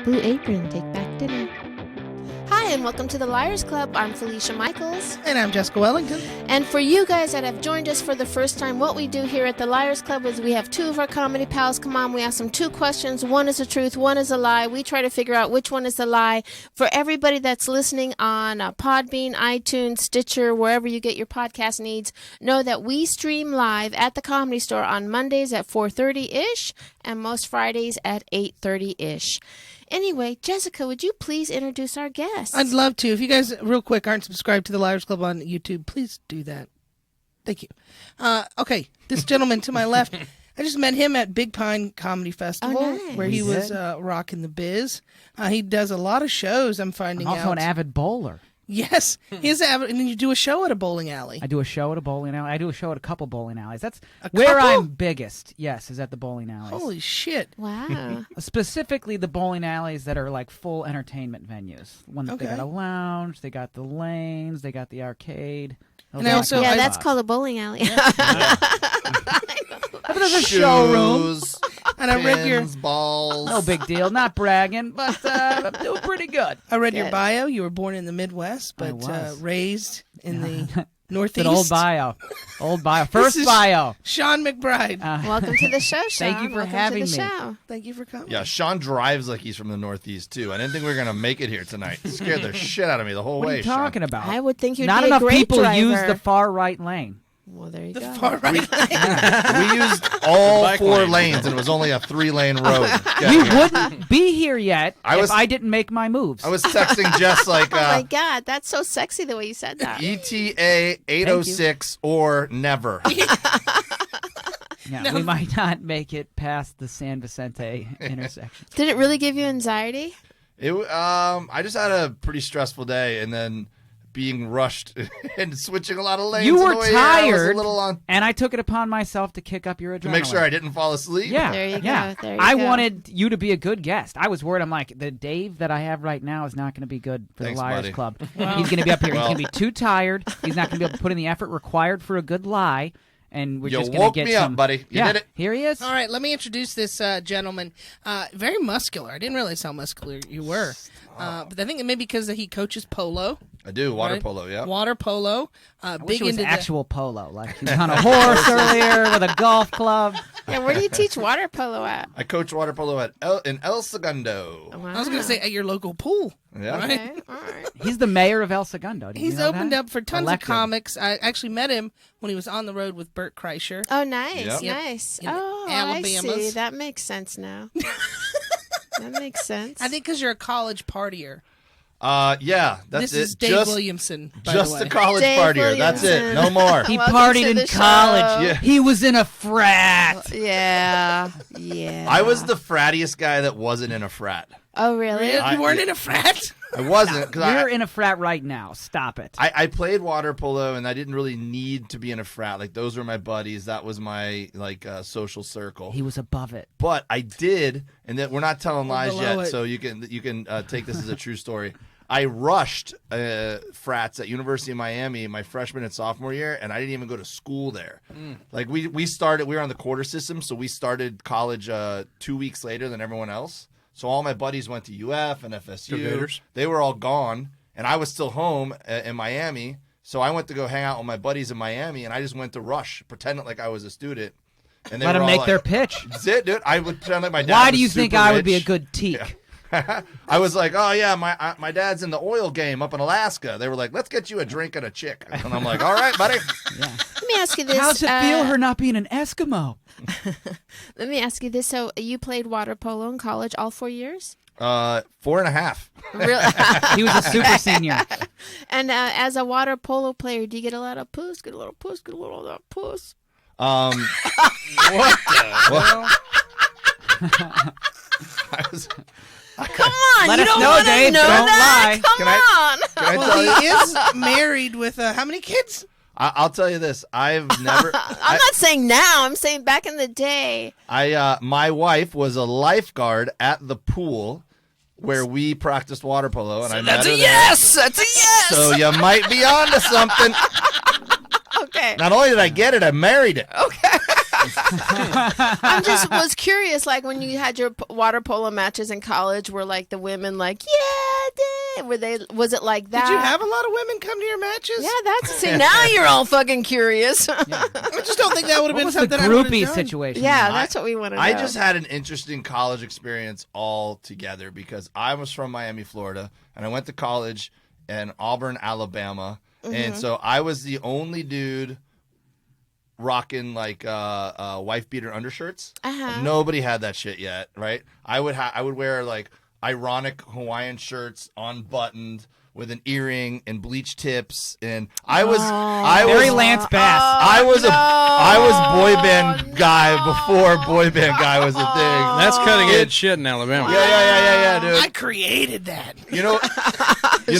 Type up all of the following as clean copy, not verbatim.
Blue Apron, take back dinner. Hi, and welcome to the Liars Club. I'm Felicia Michaels. And I'm Jessica Wellington. And for you guys that have joined us for the first time, what we do here at the Liars Club is we have two of our comedy pals come on. We ask them two questions. One is the truth, one is a lie. We try to figure out which one is the lie. For everybody that's listening on Podbean, iTunes, Stitcher, wherever you get your podcast needs, know that we stream live at the Comedy Store on Mondays at 4:30-ish and most Fridays at 8:30-ish. Anyway, Jessica, would you please introduce our guests? I'd love to. If you guys, real quick, aren't subscribed to the Liars Club on YouTube, please do that. Thank you. Okay, this gentleman to my left, I just met him at Big Pine Comedy Festival, nice. where he was rocking the biz. He does a lot of shows, I'm finding out. I'm also an avid bowler. Yes, he is avid, and then you do a show at a bowling alley. I do a show at a bowling alley. I do a show at a couple bowling alleys. That's A where couple? I'm biggest. Yes, is at the bowling alleys. Holy shit. Wow. Specifically the bowling alleys that are like full entertainment venues. One that they Okay. got a lounge, they got the lanes, they got the arcade. And I also- Yeah, I- that's called a bowling alley. But there's a showroom. Shoes, And I read your pins, balls. No big deal. Not bragging, but I'm doing pretty good. your Good. bio. You were born in the Midwest, but was. Raised in the Northeast. It's an old bio. Old bio. First is- bio. Sean McBride. Welcome to the show, Sean. Thank you for Welcome having to the me. show. Thank you for coming. Yeah, Sean drives like he's from the Northeast, too. I didn't think we were going to make it here tonight. It scared the shit out of me the whole What way, are you talking about? I would think you'd Not be enough a great people driver. use the far right lane. Well, there you The go. far right. Sean. We used all Bike 4 lane. lanes, and it was only a 3-lane road. We wouldn't be here yet I if I didn't make my moves. I was texting Jess like Oh my God, that's so sexy the way you said that. ETA 806 or never. Yeah, we might not make it past the San Vicente intersection. Did it really give you anxiety? I just had a pretty stressful day, and then being rushed and switching a lot of lanes. You on were the way here, I was tired, a little on and I took it upon myself to kick up your adrenaline. to make sure I didn't fall asleep. Yeah, There you go, yeah. there you I go. wanted you to be a good guest. I was worried. I'm like, the Dave that I have right now is not going to be good for Thanks, the Liars buddy. Club. He's going to be up here. Well. He's going to be too tired. He's not going to be able to put in the effort required for a good lie. And we're You just going woke to get me up, some. buddy. You yeah, did it. Here he is. All right, let me introduce this gentleman. Very muscular. I didn't realize how muscular you were. But I think it may be because he coaches polo. I do. Water right? polo, yeah. Water polo. I Big wish it was into actual polo. Like he was on a horse earlier with a golf club. Yeah, where do you teach water polo at? I coach water polo at in El Segundo. I was going to say at your local pool. Yeah. Right? Okay, all right. He's the mayor of El Segundo. Did you He's know opened that? up for tons Elected. of comics. I actually met him when he was on the road with Bert Kreischer. Oh, nice, Yep. nice. In the Oh, I see. Alabamas. That makes sense now. That makes sense. I think because you're a college partier. Yeah, that's This it. is Dave just Williamson, by just the a way. college Dave partier. That's it. Williamson. No more. He Welcome partied to in the college. show. Yeah. He was in a frat. Yeah, yeah. I was the frattiest guy that wasn't in a frat. Oh, really? You weren't in a frat? I wasn't because You're in a frat right now. Stop it. I played water polo and I didn't really need to be in a frat. Like those were my buddies. That was my social circle. He was above it. But I did, and that we're not telling lies below yet, it. so you can take this as a true story. I rushed frats at University of Miami my freshman and sophomore year, and I didn't even go to school there. Like we were on the quarter system, so we started college 2 weeks later than everyone else. So all my buddies went to UF and FSU. Gators. They were all gone, and I was still home in Miami. So I went to go hang out with my buddies in Miami, and I just went to Rush, pretending like I was a student. And they Let were him all make like, their pitch. That's it, dude. I would pretend like my dad Why was do you think super I would be a rich. good teak? I was like, oh yeah, my dad's in the oil game up in Alaska. They were like, let's get you a drink and a chick, and I'm like, all right, buddy. Let me ask you this. How's it feel her not being an Eskimo? Let me ask you this. So you played water polo in college all 4 years? 4.5. Really? He was a super senior. And as a water polo player, do you get a lot of puss? Get a little puss? Get a little of that puss? What Well, I was, Come on, Let you us don't know, want to Dave. know Don't that? lie. Come Can on. can I Well, tell he you? is married with how many kids? I'll tell you this. I've never. I'm not saying now. I'm saying back in the day. My wife was a lifeguard at the pool where we practiced water polo, and I met her there. That's a yes. So you might be onto something. Okay. Not only did I get it, I married it. Okay. I just was curious, like when you had your water polo matches in college, were like the women like, was it like that? Did you have a lot of women come to your matches? Yeah, see, now you're all fucking curious. I just don't think that would have What been was the something I would have groupie done. situation? Yeah, that's what we want to know. I just had an interesting college experience altogether because I was from Miami, Florida, and I went to college in Auburn, Alabama, and so I was the only dude rocking like wife beater undershirts. Nobody had that shit yet, right? I would wear like ironic Hawaiian shirts unbuttoned with an earring and bleach tips, and I was Very Lance Bass. I was boy band guy before boy band guy was a thing. That's cutting edge shit in Alabama. Yeah, dude. I created that. You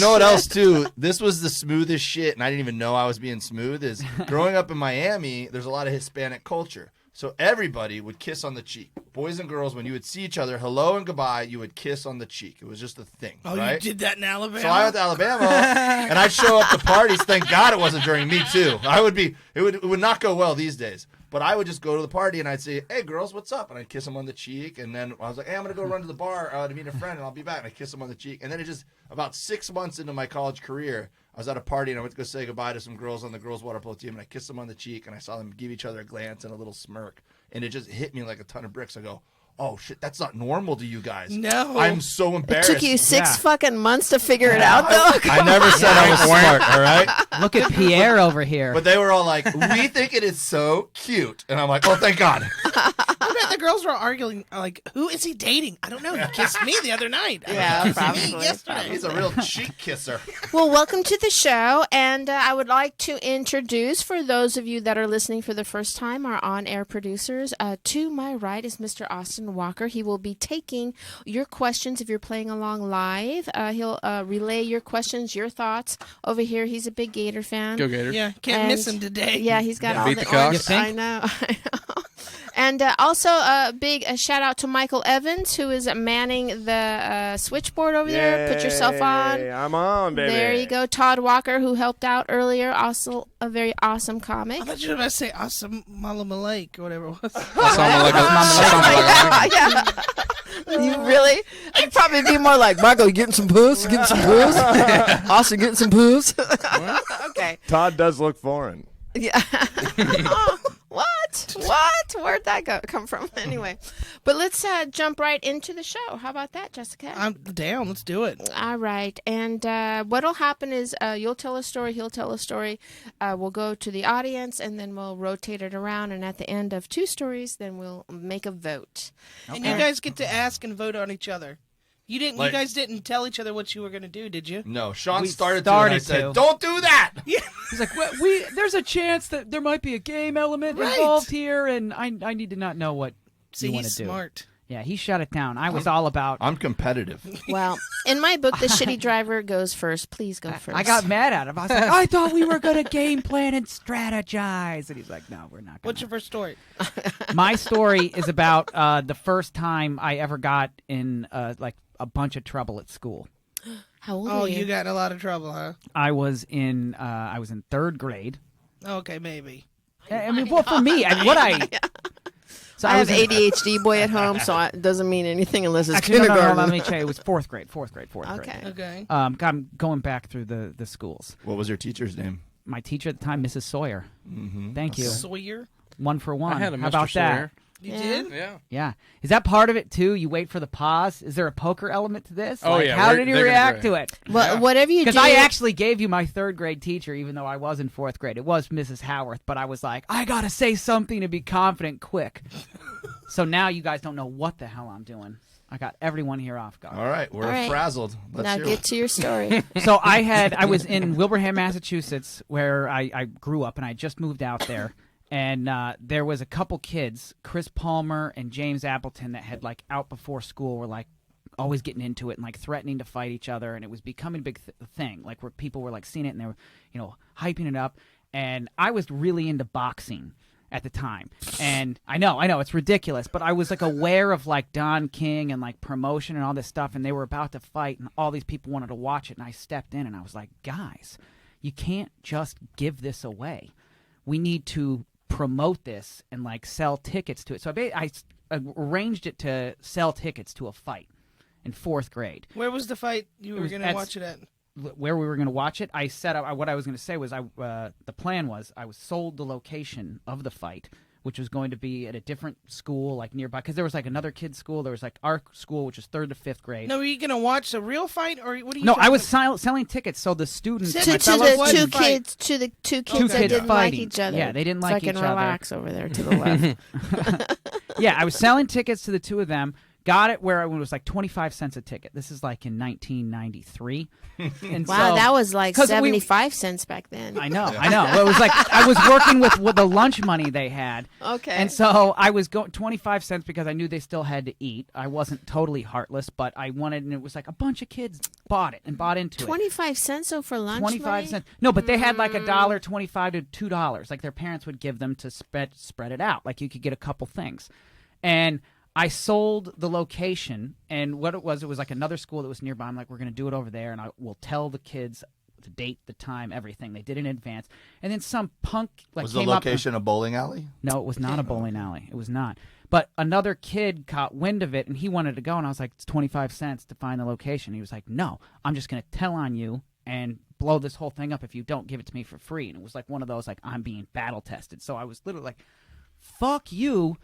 know what else too? This was the smoothest shit, and I didn't even know I was being smooth. Is growing up in Miami, there's a lot of Hispanic culture, so everybody would kiss on the cheek. Boys and girls, when you would see each other, hello and goodbye, you would kiss on the cheek. It was just a thing. Oh, right? you did that in Alabama? So I went to Alabama, and I'd show up to parties. Thank God it wasn't during Me Too. It would not go well these days. But I would just go to the party, and I'd say, hey, girls, what's up? And I'd kiss them on the cheek. And then I was like, hey, I'm going to go run to the bar to meet a friend, and I'll be back. And I'd kiss them on the cheek. And then about 6 months into my college career, I was at a party, and I went to go say goodbye to some girls on the girls' water polo team. And I kissed them on the cheek, and I saw them give each other a glance and a little smirk. And it just hit me like a ton of bricks. I go, oh, shit, that's not normal to you guys. No. I'm so It embarrassed. took you 6 fucking months to figure it out, though. I never said I was smart, all right? Look at Pierre over here. But they were all like, we think it is so cute. And I'm like, oh, thank God. I bet the girls were arguing, like, who is he dating? I don't know. He kissed me the other night. Yeah, He kissed probably. me yesterday. He's a real cheek kisser. Well, welcome to the show, and I would like to introduce, for those of you that are listening for the first time, our on-air producers. To my right is Mr. Austin Walker. He will be taking your questions if you're playing along live. He'll relay your questions, your thoughts. Over here, he's a big Gator fan. Go Gators. Yeah, can't miss him today. Yeah, he's got all Beat the the Cox. orange. You think? I know. And also a big shout out to Michael Evans, who is manning the switchboard over there. Put yourself on. I'm on, baby. There you go. Todd Walker, who helped out earlier, also a very awesome comic. I thought you were about to say Awesome Mala Malake or whatever it was. Yeah. You really? I'd probably be more like, Michael, you getting some poos? Getting some poos? Austin, getting some poos? Okay. Todd does look foreign. Yeah. Oh, what? Where'd that come from? Anyway, but let's jump right into the show. How about that, Jessica? I'm down. Let's do it. All right. And what'll happen is you'll tell a story, he'll tell a story. We'll go to the audience, and then we'll rotate it around. And at the end of 2 stories, then we'll make a vote. And you guys get to ask and vote on each other. You didn't. Like- you guys didn't tell each other what you were going to do, did you? No, Sean We started to, and I started said, to. don't do that. He's like, there's a chance that there might be a game element Right. involved here, and I need to not know what See, you want he's to do. smart. Yeah, he shut it down. I was all about. I'm competitive. Well, in my book, the shitty driver goes first. Please go first. I got mad at him. I was like, I thought we were going to game plan and strategize. And he's like, no, we're not going What's your first story? My story is about the first time I ever got in like a bunch of trouble at school. How old Oh, are you? you got in a lot of trouble, huh? I was in 3rd grade. Okay, maybe. I mean, well, for me, so I have was in- ADHD boy at home, so it doesn't mean anything unless it's Actually, no, kindergarten. let me check. It was 4th grade. Okay. Okay. I'm going back through the schools. What was your teacher's name? My teacher at the time, Mrs. Sawyer. Thank you. Sawyer? 1 for 1. I had a How Mr. about Sawyer. that? You Yeah. did? Yeah. Yeah. Is that part of it too? You wait for the pause? Is there a poker element to this? Oh, Like, yeah, How they're did he gonna react do to it. it? Well, whatever you do. Because I actually gave you my 3rd grade teacher, even though I was in 4th grade. It was Mrs. Howarth, but I was like, I got to say something to be confident quick. So now you guys don't know what the hell I'm doing. I got everyone here off guard. All right, we're All right. frazzled. Let's now hear get it. to your story. So I was in Wilbraham, Massachusetts, where I grew up, and I just moved out there. And there was a couple kids, Chris Palmer and James Appleton, that had like out before school, were like always getting into it and like threatening to fight each other, and it was becoming a big thing, like where people were like seeing it and they were, hyping it up. And I was really into boxing at the time, and I know it's ridiculous, but I was like aware of like Don King and like promotion and all this stuff, and they were about to fight, and all these people wanted to watch it, and I stepped in and I was like, guys, you can't just give this away. We need to promote this and like sell tickets to it. So I arranged it to sell tickets to a fight in 4th grade. Where was the fight you were going to watch it at? Where we were going to watch it, I set up. What I was going to say was, the plan was I was sold the location of the fight, which was going to be at a different school, like nearby, because there was like another kid's school. There was like our school, which was 3rd to 5th grade. No, were you going to watch a real fight, or what are you? No, I was selling tickets, so the students To to the two kids that didn't like fighting. each other. Yeah, they didn't So like I can each other. relax over there to the left. Yeah, I was selling tickets to the two of them. Got it where it was like 25 cents a ticket. This is like in 1993. And Wow, so, that was like 'cause 75 cents back then. I know. It was like I was working with the lunch money they had. Okay. And so I was going 25 cents because I knew they still had to eat. I wasn't totally heartless, but I wanted, and it was like a bunch of kids bought it and bought into 25 cents though for lunch 25 money? cents. No, but they had like $1.25 to $2. Like their parents would give them to spread it out. Like you could get a couple things. And I sold the location, and what it was like another school that was nearby. I'm like, we're going to do it over there, and I will tell the kids the date, the time, everything. They did it in advance. And then some punk Was came the up location a bowling alley? No, it was not a bowling alley. It was not. But another kid caught wind of it, and he wanted to go, and I was like, it's 25 cents to find the location. He was like, no, I'm just going to tell on you and blow this whole thing up if you don't give it to me for free. And it was like one of those, like, I'm being battle tested. So I was literally like, fuck you,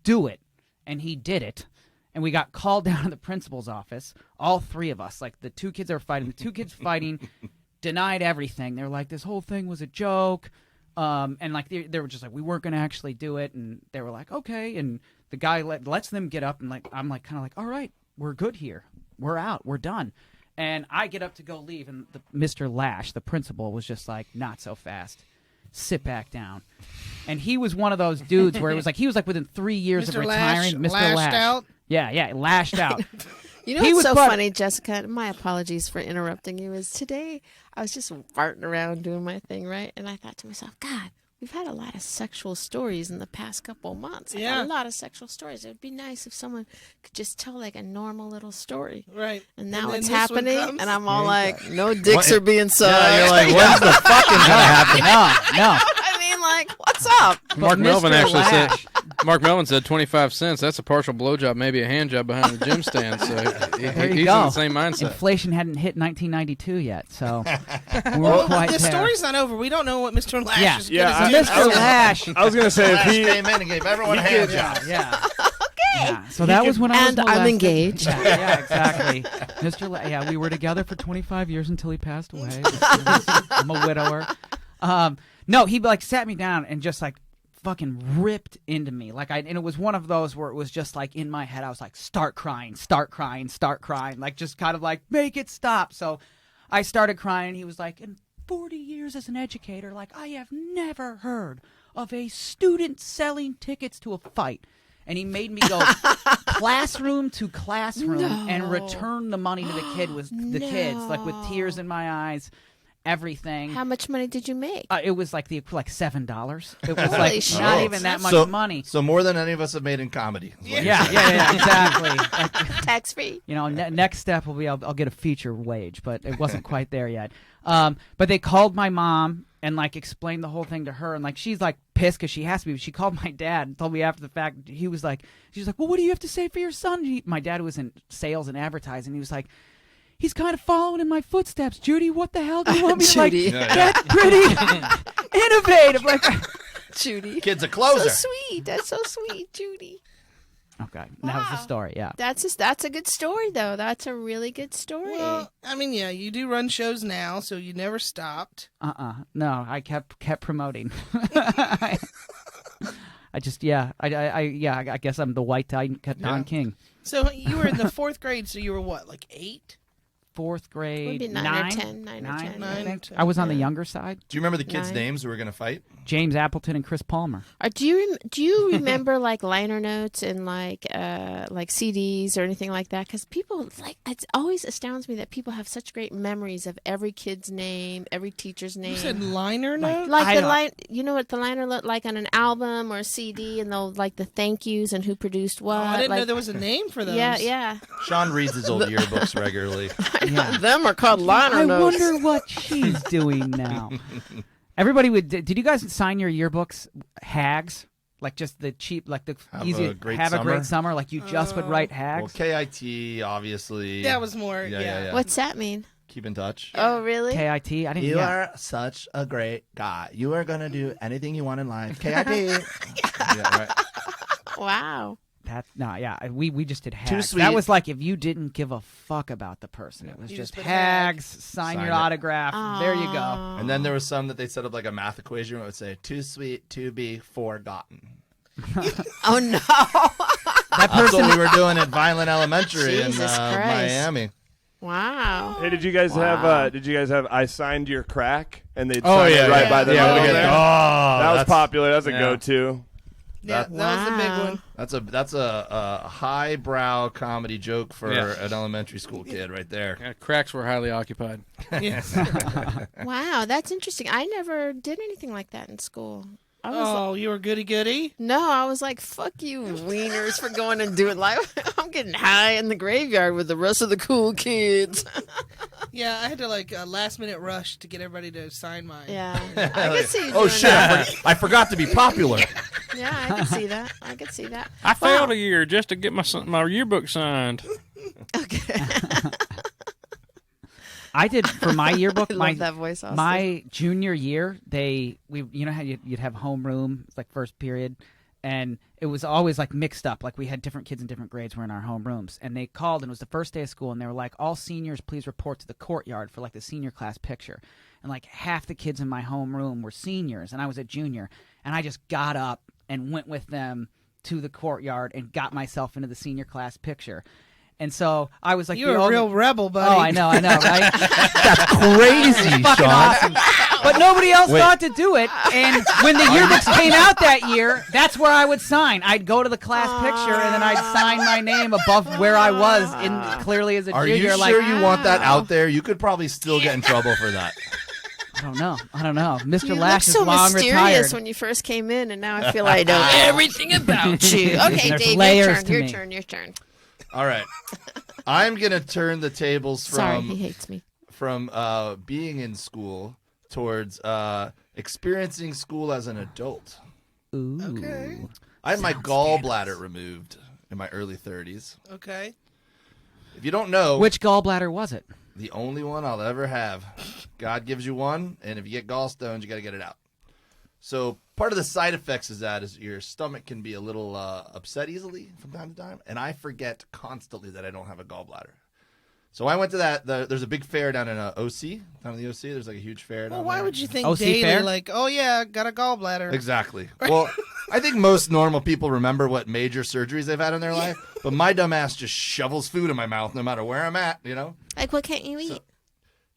do it. And he did it. And we got called down to the principal's office, all 3 of us. Like, the 2 kids that were fighting. The 2 kids fighting denied everything. They were like, this whole thing was a joke. And, like, they were just like, we weren't going to actually do it. And they were like, okay. And the guy lets them get up. And, like, I'm, like, kind of like, all right, we're good here. We're out. We're done. And I get up to go leave. And Mr. Lash, the principal, was just like, not so fast. Sit back down. And he was one of those dudes where it was like he was like within 3 years of retiring. Mr. Lashed out? Yeah, lashed out. You know what's so funny, Jessica? My apologies for interrupting you. Is today I was just farting around doing my thing, right? And I thought to myself, God, we've had a lot of sexual stories in the past couple of months. Yeah. A lot of sexual stories. It would be nice if someone could just tell like a normal little story. Right. And now then it's this one happening, comes? and I'm all like, no dicks are being sucked. Yeah, you're like, when's the fucking gonna happen? No. I mean, like, what's up? Mark Melvin Mr. actually Lash- said. Mark Melvin said 25 cents. That's a partial blowjob, maybe a hand job behind the gym stand. So There you he's go. in the same mindset. Inflation hadn't hit 1992 yet, so we weren't quite the there. story's not over. We don't know what Mr. Lash Yeah. is Yeah, going to do. Mr. Lash. I was gonna say if Lash he came in and gave everyone a hand job. Yeah. Yeah. So that was when I was And I'm molested. engaged. Yeah, exactly. Yeah, we were together for 25 years until he passed away. I'm a widower. No, he like sat me down and just like fucking ripped into me. And it was one of those where it was just like in my head I was like, start crying. Like just kind of like, make it stop. So I started crying and he was like, in 40 years as an educator, like I have never heard of a student selling tickets to a fight. And he made me go classroom to classroom and return the money to the kids, like with tears in my eyes, everything. How much money did you make? It was like $7. It was Holy like shit. not even that much So- money. So more than any of us have made in comedy. Yeah, exactly. Like, Tax free. you know, next step will be I'll get a feature wage, but it wasn't quite there yet. But they called my mom and like explained the whole thing to her, and like she's like pissed because she has to be. She called my dad and told me after the fact. She was like, well, what do you have to say for your son? My dad was in sales and advertising. He was like, he's kind of following in my footsteps. Judy, what the hell do you want me to like? Judy. That's pretty innovative. Like, Judy. Kid's a closer. So sweet. That's so sweet, Judy. okay, that was the story. Yeah. That's a good story, though. That's a really good story. Well, I mean, yeah, you do run shows now, so you never stopped. No, I kept promoting. I guess I'm the white Don King. So you were in the 4th grade, so you were what, like 8? 4th grade, Would be 9 or 10, 9 or 10, I yeah. think. 10, I was on the yeah. younger side. Do you remember the kids' 9. names who were going to fight? James Appleton and Chris Palmer. Do you remember like liner notes and like CDs or anything like that? Because people it always astounds me that people have such great memories of every kid's name, every teacher's name. You said liner note? Like I the don't- line, you know what the liner looked like on an album or a CD, and they'll like the thank yous and who produced what. Oh, I didn't know like, there was a name for those. Yeah. Sean reads his old yearbooks regularly. Yeah. Them are called liner I notes. wonder what she's doing now. Everybody would. Did you guys sign your yearbooks hags? Like just the cheap, like the easy. A great have summer. a great summer. Like you just would write hags. Well, KIT, obviously. That was more. Yeah. What's that mean? Keep in touch. Oh, really? KIT. I didn't. You yeah. are such a great guy. You are gonna do anything you want in life. KIT. Yeah, right. Wow. We just did hags. sweet. That was like if you didn't give a fuck about the person. It was You just just put hags, sign Sign your it. autograph. There you go. And then there was some that they set up like a math equation where it would say too sweet to be forgotten. Oh, no. That That's person. what we were doing at Vineland Elementary in Jesus Christ. Miami. Wow. Hey, did you guys have I signed your crack and they'd Oh, sign yeah, it right yeah. by the Yeah, middle we get there? that. That was that's popular. That was a yeah. go-to. Yeah, that was the big Wow. one. That's a highbrow comedy joke for Yeah. an elementary school kid right there. Yeah, cracks were highly occupied. Wow, that's interesting. I never did anything like that in school. I was Oh, you were goody. No, I was like, fuck you, wieners, for going and doing like I'm getting high in the graveyard with the rest of the cool kids. Yeah, I had to like a last minute rush to get everybody to sign mine. Yeah, I could see you Oh doing shit! that. I forgot to be popular. Yeah, I could see that. I could see that. I failed a year just to get my yearbook signed. Okay. I did for my yearbook. I my love that voice, Austin. my junior year, you know how you'd have homeroom, it's like first period, and it was always like mixed up. Like we had different kids in different grades were in our homerooms, and they called, and it was the first day of school, and they were like, "All seniors, please report to the courtyard for like the senior class picture." And like half the kids in my homeroom were seniors, and I was a junior, and I just got up and went with them to the courtyard and got myself into the senior class picture. And so I was like, You were a real rebel, buddy. Oh, I know, right? That's crazy, Fucking Sean. awesome. But nobody else thought to do it. And when the yearbooks came out that year, that's where I would sign. I'd go to the class picture, and then I'd sign my name above where I was clearly as a Are junior. you like, sure you want that out there? You could probably still get in trouble for that. I don't know. Mr. You Lash looked is so long mysterious retired. when you first came in, and now I feel like I know everything about you. Okay, There's Dave, layers to your me. turn. Your turn. All right, I'm gonna turn the tables Sorry, he from hates me. being in school towards experiencing school as an adult. Ooh. Okay. I had my gallbladder removed in my early 30s. Okay. If you don't know, Which gallbladder was it? the only one I'll ever have. God gives you one, and if you get gallstones, you got to get it out. So part of the side effects is your stomach can be a little upset easily from time to time, and I forget constantly that I don't have a gallbladder. So I went to that. There's a big fair down in OC. Down in the OC, there's like a huge fair. Well, down why there. would you think OC daily, fair? like, oh yeah, got a gallbladder? Exactly. Well, I think most normal people remember what major surgeries they've had in their life, but my dumb ass just shovels food in my mouth no matter where I'm at, you know? Like, what can't you eat?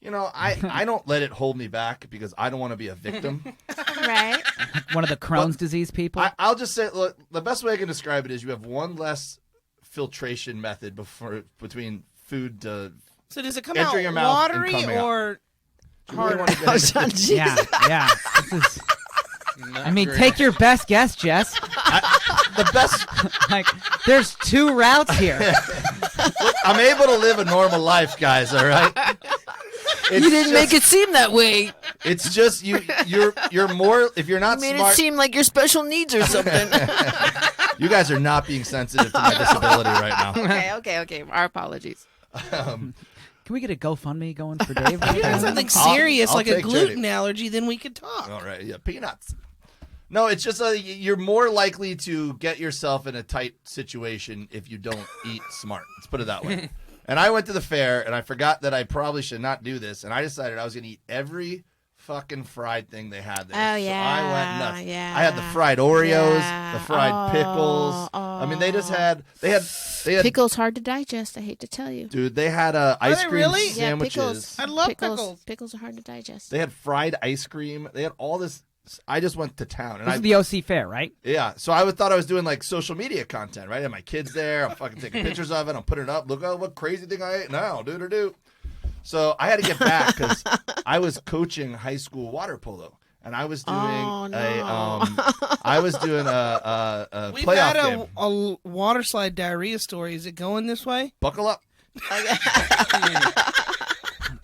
You know, I don't let it hold me back because I don't want to be a victim. Right? One of the Crohn's disease people? I'll just say, look, the best way I can describe it is you have one less filtration method between food to So does it come Enter out your mouth and watery coming out. or You really hard? wanna get Oh, into- Sean, Jesus. yeah. This is, Not I mean, great. take your best guess, Jess. the best. Like, there's two routes here. I'm able to live a normal life, guys. All right. You didn't make it seem that way. It's just you're more if you're not You made smart. it seem like your special needs or something. You guys are not being sensitive to my disability right now. Okay. Our apologies. Can we get a GoFundMe going for Dave? If you had something I'll- serious I'll like a take gluten charity. allergy, then we could talk. All right, yeah, peanuts. No, it's just you're more likely to get yourself in a tight situation if you don't eat smart. Let's put it that way. And I went to the fair, and I forgot that I probably should not do this, and I decided I was going to eat every fucking fried thing they had there. Oh, So yeah, I went nuts. yeah. I had the fried Oreos, Yeah. the fried pickles. I mean, they had Pickles hard to digest, I hate to tell you. dude, they had ice they cream really? Yeah, sandwiches. pickles. I love pickles. Pickles are hard to digest. They had fried ice cream. They had all this. I just went to town, and This is the OC Fair, right? yeah. So I thought I was doing like social media content, right? I had my kids there. I'm fucking taking pictures of it. I'm putting it up. Look at what crazy thing I ate now. Do. So I had to get back because I was coaching high school water polo, and I was doing I was doing a We've playoff had game. a water slide diarrhea story. Is it going this way? Buckle up.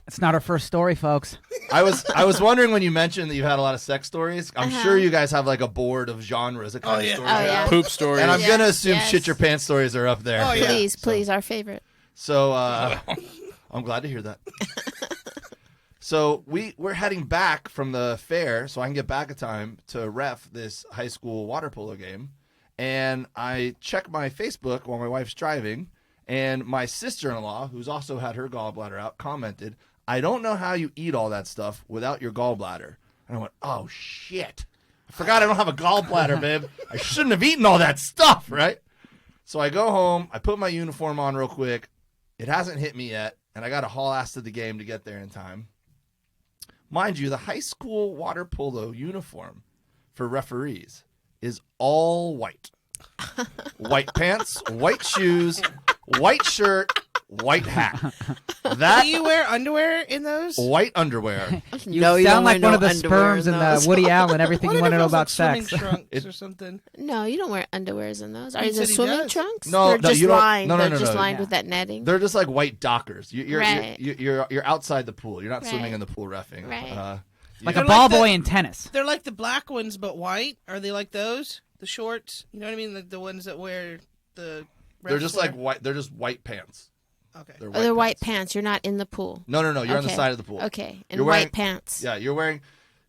It's not our first story, folks. I was wondering when you mentioned that you had a lot of sex stories. I'm sure you guys have like a board of genres of kind of stories. Oh, yeah. Poop stories. And I'm gonna assume yes. shit your pants stories are up there. Oh, yeah. Please, our favorite. So I'm glad to hear that. So we're heading back from the fair, so I can get back in time to ref this high school water polo game. And I check my Facebook while my wife's driving, and my sister-in-law, who's also had her gallbladder out, commented, "I don't know how you eat all that stuff without your gallbladder." And I went, "Oh shit! I forgot I don't have a gallbladder, babe. I shouldn't have eaten all that stuff, right?" So I go home, I put my uniform on real quick. It hasn't hit me yet, and I got to haul ass to the game to get there in time. Mind you, the high school water polo uniform for referees is all white. White pants, white shoes, white shirt, white hat. Do you wear underwear in those? White underwear. You No, you sound don't like wear one no of the underwear sperms in in those. Woody Allen. Everything What you if want to it know was, about like, swimming sex. trunks or something? No, you don't wear underwears in those. Are He these said he swimming does. trunks? No, they're no, just you don't- lined. no, They're no, just no. lined with that netting. They're just like white dockers. Right. You're outside the pool. You're not swimming Right. in the pool reffing. Right. Like They're a ball like the- boy in tennis. They're like the black ones, but white. Are they like those? The shorts? You know what I mean? Like the ones that wear the. They're just refs like wear? white. They're just white pants. Okay. They're They're white pants. You're not in the pool. No. You're on the Okay. side of the pool. Okay, and You're wearing- white pants. Yeah, you're wearing.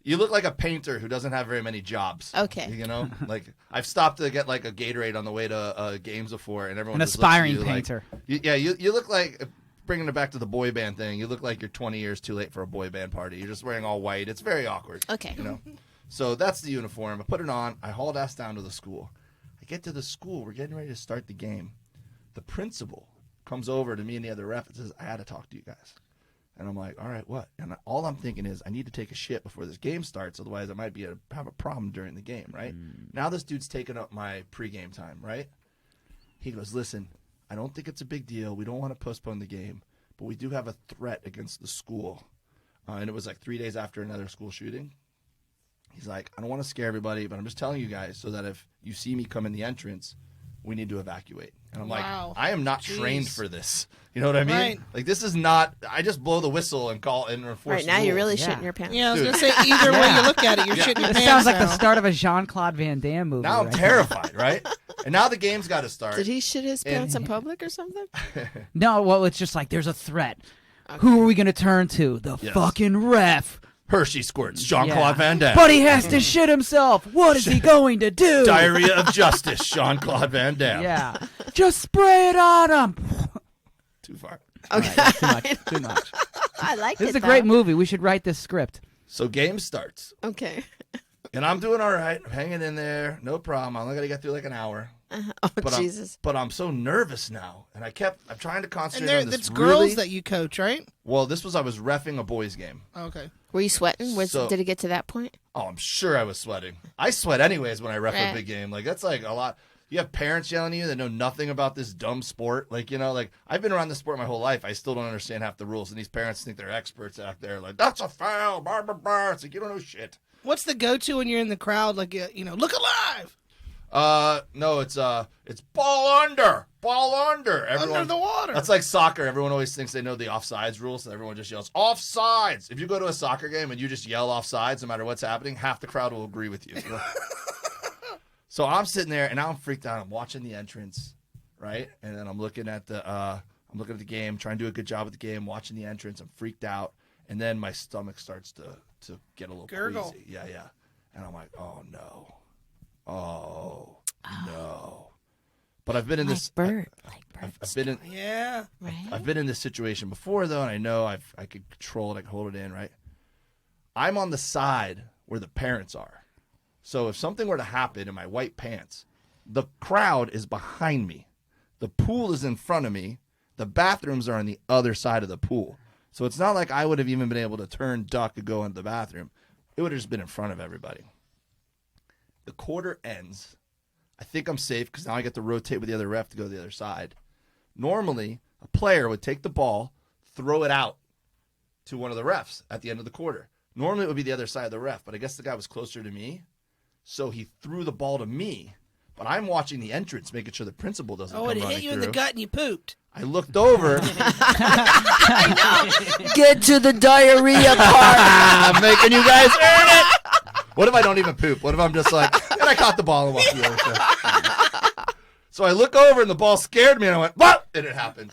You look like a painter who doesn't have very many jobs. Okay. You know, like I've stopped to get like a Gatorade on the way to games before, and everyone An just looks at aspiring you painter. Like, you look like, bringing it back to the boy band thing. You look like you're 20 years too late for a boy band party. You're just wearing all white. It's very awkward. Okay. You know. So that's the uniform. I put it on. I hauled ass down to the school. I get to the school. We're getting ready to start the game. The principal comes over to me and the other ref and says, "I had to talk to you guys." And I'm like, "All right, what?" And all I'm thinking is, I need to take a shit before this game starts. Otherwise, I might have a problem during the game, right? Now this dude's taking up my pregame time, right? He goes, "Listen, I don't think it's a big deal. We don't want to postpone the game, but we do have a threat against the school." And it was like 3 days after another school shooting. He's like, "I don't want to scare everybody, but I'm just telling you guys so that if you see me come in the entrance, we need to evacuate." And I'm Wow. like, I am not Jeez. trained for this. You know what I mean? Right. Like, this is not, I just blow the whistle and call and enforce Right now, you're rules. really Yeah. shitting your pants. Yeah, I was Dude. gonna say either way you look at it, you're shitting your This pants. sounds like the now. start of a Jean-Claude Van Damme movie. Now I'm right? terrified, right? And now the game's got to start. Did he shit his And- pants in public or something? No, well, it's just like there's a threat. Who are we going to turn to? The Yes. fucking ref. Hershey squirts, Jean-Claude Yeah. Van Damme. But he has to shit himself. What is he going to do? Diarrhea of Justice, Jean-Claude Van Damme. Yeah. Just spray it on him. Too far. Okay. Too much. Too much. I like This it. is a great movie. We should write this script. So game starts. Okay. And I'm doing all right. I'm hanging in there. No problem. I'm only going to get through like an hour. Oh, But Jesus. but I'm so nervous now. And I'm trying to And concentrate on this it's really... girls that you coach, right? Well, I was reffing a boys game. Okay. Were you sweating? So- Did it get to that point? Oh, I'm sure I was sweating. I sweat anyways when I ref a Right. big game. Like, that's like a lot. You have parents yelling at you that know nothing about this dumb sport. Like, you know, like I've been around this sport my whole life. I still don't understand half the rules. And these parents think they're experts out there. Like, that's a foul. Blah, blah, blah. It's like, you don't know shit. What's the go-to when you're in the crowd? Like, look alive, No, it's ball under. Ball under. under the water. That's like soccer. Everyone always thinks they know the offsides rules, and everyone just yells offsides. If you go to a soccer game and you just yell offsides, no matter what's happening, half the crowd will agree with you. So I'm sitting there and now I'm freaked out. I'm watching the entrance, right? And then I'm looking at the game, trying to do a good job with the game, watching the entrance. I'm freaked out, and then my stomach starts to get a little Gurgle. queasy. Yeah. And I'm like, oh no. Oh no. But I've been in this. Like I've birds. been in. Yeah. Right? I've been in this situation before though, and I know I could control it. I can hold it in. Right. I'm on the side where the parents are. So if something were to happen in my white pants, the crowd is behind me. The pool is in front of me. The bathrooms are on the other side of the pool. So it's not like I would have even been able to turn, duck, and go into the bathroom. It would have just been in front of everybody. The quarter ends. I think I'm safe because now I get to rotate with the other ref to go to the other side. Normally, a player would take the ball, throw it out to one of the refs at the end of the quarter. Normally, it would be the other side of the ref, but I guess the guy was closer to me. So he threw the ball to me, but I'm watching the entrance, making sure the principal doesn't Oh, come it running hit you through. in the gut and you pooped. I looked over. Get to the diarrhea part. I'm making you guys earn it. What if I don't even poop? What if I'm just like, and I caught the ball and walked the other side? So I look over and the ball scared me and I went, what? And it happened.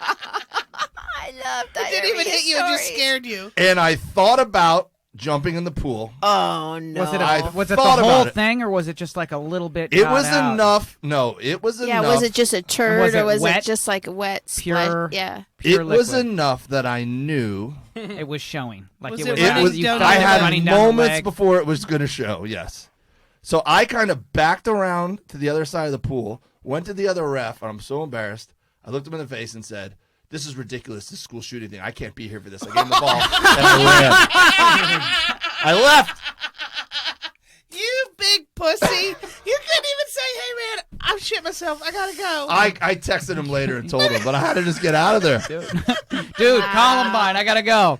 I love diarrhea. It didn't even hit you. It just scared you. And I thought about jumping in the pool. Oh no! Was it I was it the thought whole about it. thing, or was it just like a little bit? It got was out? enough. No, it was enough. Yeah, was it just a turd Was it or was wet? it just like a wet Pure- Yeah. Pure It was liquid. enough that I knew. It was showing. Like Was it it was. running running- you down felt I it had running down the moments leg. before it was going to show. Yes. So I kind of backed around to the other side of the pool, went to the other ref, and I'm so embarrassed. I looked him in the face and said, "This is ridiculous. This school shooting thing. I can't be here for this." I gave him the ball and I ran. I left. You big pussy. You couldn't even say, hey, man, I'm shit myself. I got to go. I texted him later and told him, but I had to just get out of there. Dude, Columbine, I gotta go.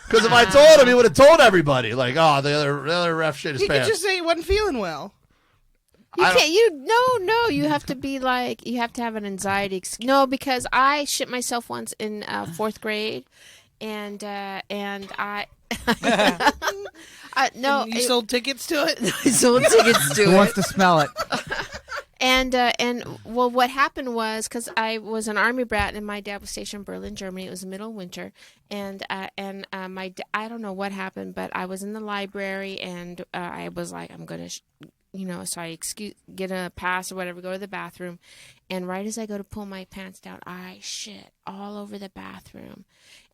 Because if I told him, he would have told everybody. Like, oh, the other ref shit his You could pants. just say he wasn't feeling well. You I don't- can't. You have to be like. You have to have an anxiety. No, because I shit myself once in 4th grade, and I. No, You sold tickets to it? I sold tickets to Who it. wants to smell it? And well, what happened was because I was an army brat and my dad was stationed in Berlin, Germany. It was the middle of winter, and I don't know what happened, but I was in the library and I was like, I'm gonna, so I get a pass or whatever, go to the bathroom, and right as I go to pull my pants down, I shit all over the bathroom,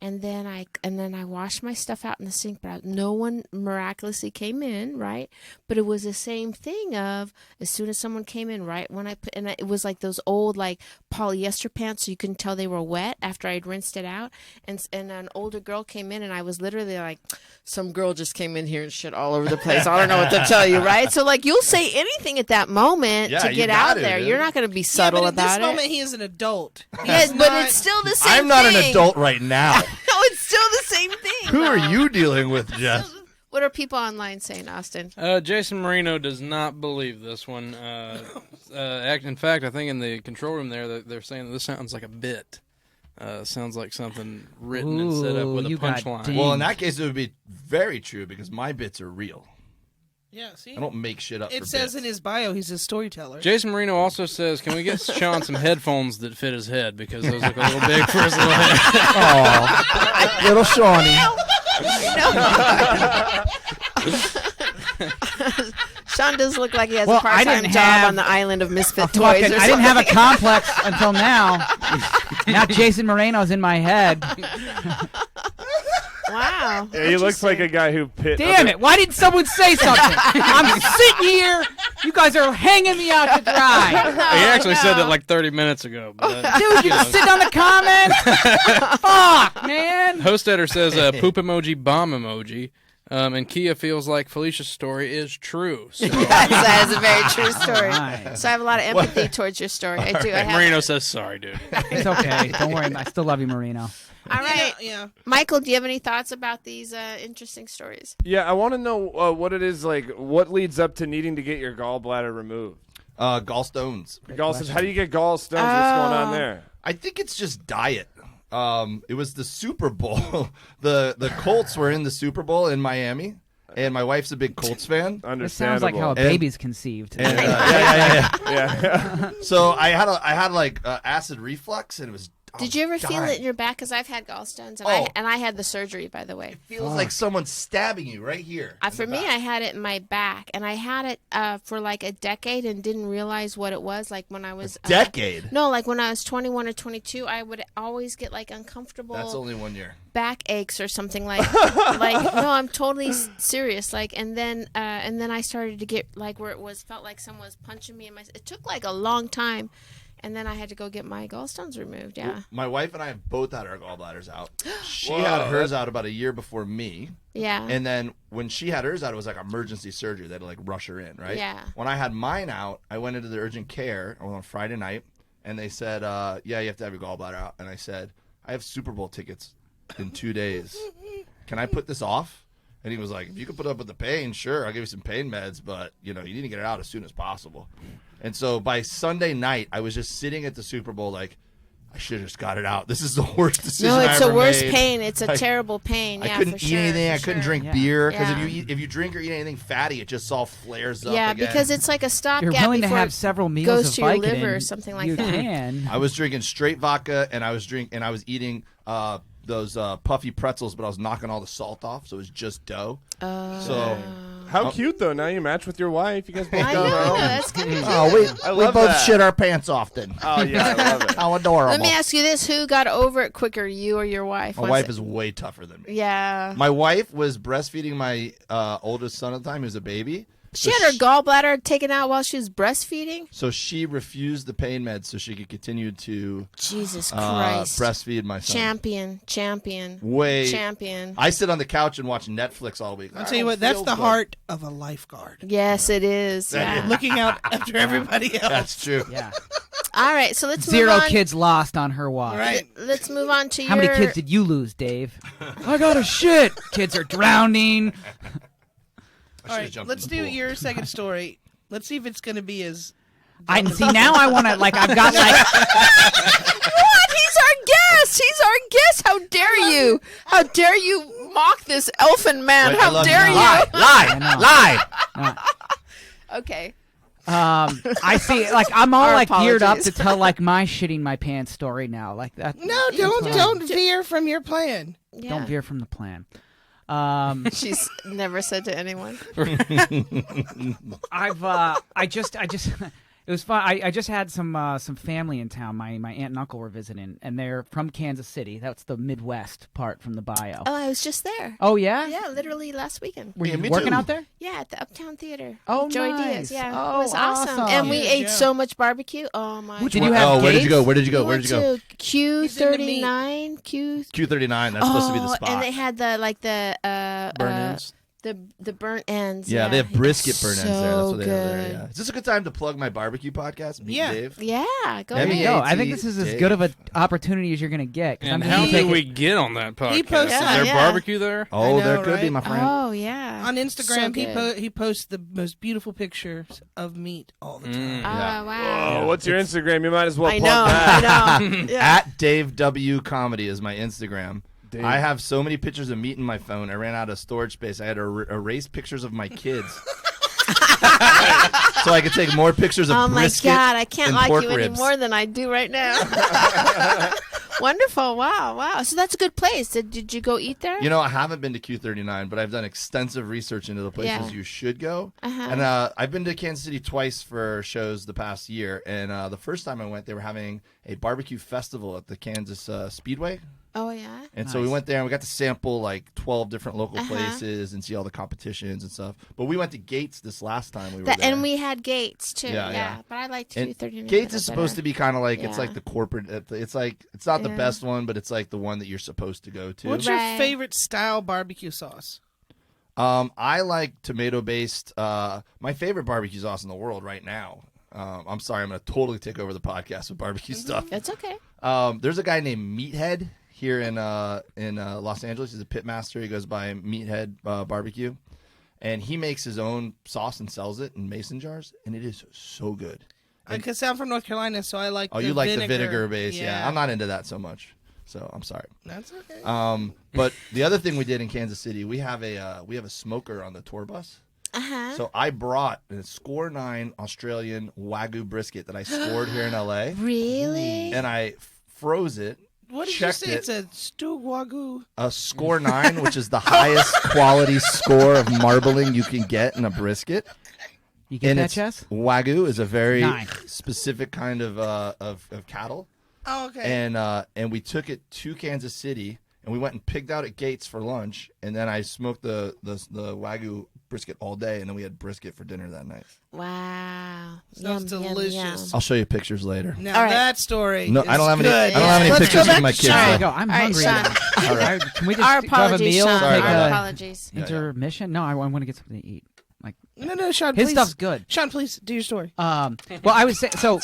and then I washed my stuff out in the sink, but no one miraculously came in, right? But it was the same thing of as soon as someone came in, right when it was like those old like polyester pants, so you couldn't tell they were wet after I'd rinsed it out, and an older girl came in, and I was literally like, some girl just came in here and shit all over the place. I don't know what to tell you, right? So like you'll say anything at that moment Yeah, to you get got out it, there. dude. You're not going to be subtle but at about this it. moment, he is an adult. Yes, He's but not- it's still the same I'm not thing. an adult right now. No, it's still the same thing. Who are though. you dealing with, Jeff? What are people online saying, Austin? Jason Marino does not believe this one. In fact, I think in the control room there, they're saying that this sounds like a bit. Sounds like something written and set up Ooh, with a you got punchline. dinged. Well, in that case, it would be very true because my bits are real. Yeah, see? I don't make shit up. It for says bits. in his bio he's a storyteller. Jason Marino also says, "Can we get Sean some headphones that fit his head because those look a little big for his little head." little Shawnee. Sean does look like he has Well, a part-time I job didn't have on the island of misfit toys. Fucking, or I didn't have a something. complex until now. Now Jason Moreno's in my head. Wow. Yeah, he looks like a guy who pit. Damn it! Why didn't someone say something? I'm sitting here. You guys are hanging me out to dry. He actually said that like 30 minutes ago. But, Dude, you can sit on the comments. Fuck, man. Hostetter says poop emoji, bomb emoji. And Kia feels like Felicia's story is true. So. Yes, that is a very true story. Right. So I have a lot of empathy towards your story. I do. I have. Marino says, "Sorry, dude." It's okay. Don't worry. I still love you, Marino. All right, Yeah. Michael, do you have any thoughts about these interesting stories? Yeah, I want to know what it is like. What leads up to needing to get your gallbladder removed? Gallstones. Gallstones. How do you get gallstones? What's going on there? I think it's just diet. It was the Super Bowl. the Colts were in the Super Bowl in Miami, and my wife's a big Colts fan. This sounds like how a And- baby's conceived. And, yeah. Yeah. So I had like acid reflux, and it was. Did you ever feel dying. it in your back? Because I've had gallstones, and Oh. I had the surgery, by the way. It feels like someone's stabbing you right here. in For the me, back. I had it in my back, and I had it for like a decade and didn't realize what it was. Like when I was decade. No, like when I was 21 or 22, I would always get like uncomfortable That's only 1 year. back aches or something like no, I'm totally serious. Like and then I started to get like where it felt like someone was punching me in my. It took like a long time. And then I had to go get my gallstones removed. Yeah. My wife and I both had our gallbladders out. She had hers out about a year before me. Yeah. And then when she had hers out, it was like emergency surgery. They had to like rush her in, right? Yeah. When I had mine out, I went into the urgent care on Friday night, and they said, yeah, you have to have your gallbladder out. And I said, I have Super Bowl tickets in 2 days. Can I put this off? And he was like, if you can put up with the pain, sure, I'll give you some pain meds, but, you need to get it out as soon as possible. And so by Sunday night, I was just sitting at the Super Bowl like, I should have just got it out. This is the worst decision No, I it's ever the worst made. pain. It's a I- terrible pain. I Yeah, couldn't for eat sure, anything. for I couldn't sure. drink Yeah. beer because Yeah. if you drink or eat anything fatty, it just all flares up. Yeah, again. because it's like a stopgap. You're willing to before have it several meals goes of to your Vicodin, liver or something like you that. can. I was drinking straight vodka and I was eating those puffy pretzels, but I was knocking all the salt off, so it was just dough. So How cute though! Now you match with your wife. You guys both I go know, home. that's kind of oh, we love both that. shit our pants often. Oh yeah, I love it. How adorable! Let me ask you this: who got over it quicker, you or your wife? My Was wife it- is way tougher than me. Yeah. My wife was breastfeeding my oldest son at the time. He was a baby. She had her gallbladder taken out while she was breastfeeding. So she refused the pain meds so she could continue to Jesus Christ. breastfeed my son. Champion. Way. Champion. I sit on the couch and watch Netflix all week. I'll tell you what, that's the heart of a lifeguard. Yes, it is. That Yeah. is. Looking out after everybody else. That's true. Yeah. All right, so let's Zero move on. kids lost on her watch. Right. Let's move on to How your. many kids did you lose, Dave? I got a shit. Kids are drowning. I All should've right, jumped let's in the do pool. your second story. Let's see if it's going to be as... I see now. I want to like. I've got like. What? He's our guest. He's our guest. How dare you? How dare you mock this elfin man? Wait, I How love dare you. you? I know. Lie. Okay. I see. Like I'm all Our like geared up apologies. to tell like my shitting my pants story now. Like that. No, don't veer from your plan. Yeah. Don't veer from the plan. She's never said to anyone. I just it was fun. I just had some family in town. My aunt and uncle were visiting, and they're from Kansas City. That's the Midwest part from the bio. Oh, I was just there. Oh yeah. Yeah, literally last weekend. Were Yeah, you me working too. out there? Yeah, at the Uptown Theater. Oh, with Joey nice. Diaz. Yeah, Oh, it was awesome. awesome. And we Yeah, ate yeah. so much barbecue. Oh my! Did God. you have where did you go? gates? Where did you go? We Where went did you go? to Q39. Q39. That's supposed to be the spot. And they had the Burn ends. the burnt ends. Yeah, they have brisket burn ends there. That's So what they have there. good. Yeah. Is this a good time to plug my barbecue podcast? Meet Yeah. Dave. Yeah, go There There ahead. you go. I think this is as Dave. good of an opportunity as you're gonna get. 'Cause And I'm how gonna did take we it- get on that podcast? posted- Is there Yeah. barbecue there? Oh, I there know, could be, right? my friend. Oh yeah. On Instagram, So good. he posts the most beautiful pictures of meat all the time. Oh Yeah. wow. Oh, what's your Instagram? You might as well I plug know. that. I know. Yeah. At Dave W Comedy is my Instagram. Dave. I have so many pictures of meat in my phone. I ran out of storage space. I had to erase pictures of my kids, so I could take more pictures of Oh my brisket God! I can't and like pork you any ribs. more than I do right now. Wonderful! Wow! So that's a good place. Did you go eat there? You know, I haven't been to Q39, but I've done extensive research into the places Yeah. you should go. Uh-huh. And I've been to Kansas City twice for shows the past year. And the first time I went, they were having a barbecue festival at the Kansas Speedway. Oh yeah. And so we Nice. went there and we got to sample like 12 different local Uh-huh. places and see all the competitions and stuff. But we went to Gates this last time we were That, there. and we had Gates too. Yeah, Yeah, yeah. But I liked And Q39. Gates is supposed to be kind of like it's Yeah. like the corporate. It's like it's not the Yeah. best one, but it's like the one that you're supposed to go to. What's Right. your favorite style barbecue sauce? I like tomato based. My favorite barbecue sauce in the world right now. I'm sorry, I'm going to totally take over the podcast with barbecue stuff. It's okay. There's a guy named Meathead here in Los Angeles. He's a pit master. He goes by Meathead Barbecue, and he makes his own sauce and sells it in mason jars, and it is so good. Because I'm from North Carolina, so I like Oh, the you like vinegar. the vinegar base? Yeah, I'm not into that so much. So I'm sorry. That's okay. But the other thing we did in Kansas City, we have a smoker on the tour bus. Uh-huh. So I brought a Score 9 Australian Wagyu brisket that I scored here in LA, Really? and I froze it. What did you checked say? it. It's a stew wagyu. A Score 9, which is the highest quality score of marbling you can get in a brisket. You get And that, it's Chess? Wagyu is a very 9. specific kind of cattle. Oh, okay. And we took it to Kansas City, and we went and pigged out at Gates for lunch, and then I smoked the Wagyu brisket all day, and then we had brisket for dinner that night. Wow. Sounds delicious. I'll show you pictures later. Now All right. that story. No, is I don't have any. good. I don't have any Let's pictures go back of my to kids. There Sean. you go. I'm All right, hungry Sean. now. All right. Can we just Our grab a apologies, meal? Sean. Sorry Take about Our that. apologies. Yeah, yeah. intermission? No, I want to get something to eat. Like No, Sean, his please. stuff's good. Sean, please do your story. Well, I was saying, so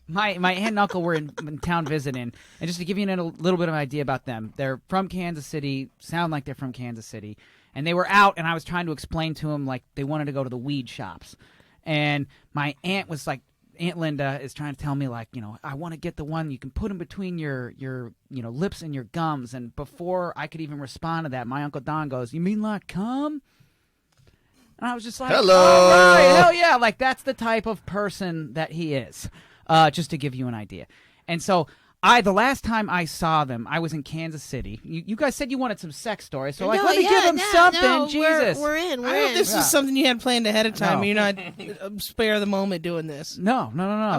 my aunt and uncle were in town visiting, and just to give you a little bit of an idea about them, they're from Kansas City, sound like they're from Kansas City, and they were out, and I was trying to explain to them, like, they wanted to go to the weed shops. And my aunt was like, Aunt Linda is trying to tell me, like, I want to get the one you can put in between your lips and your gums. And before I could even respond to that, my Uncle Don goes, "You mean like cum?" And I was just like, hello. All right, hell yeah. Like, that's the type of person that he is, just to give you an idea. And so the last time I saw them, I was in Kansas City. You guys said you wanted some sex stories, so let me give them something. No, Jesus. We're in. I hope this is something you had planned ahead of time. No. You're not spare the moment doing this. No. Okay. I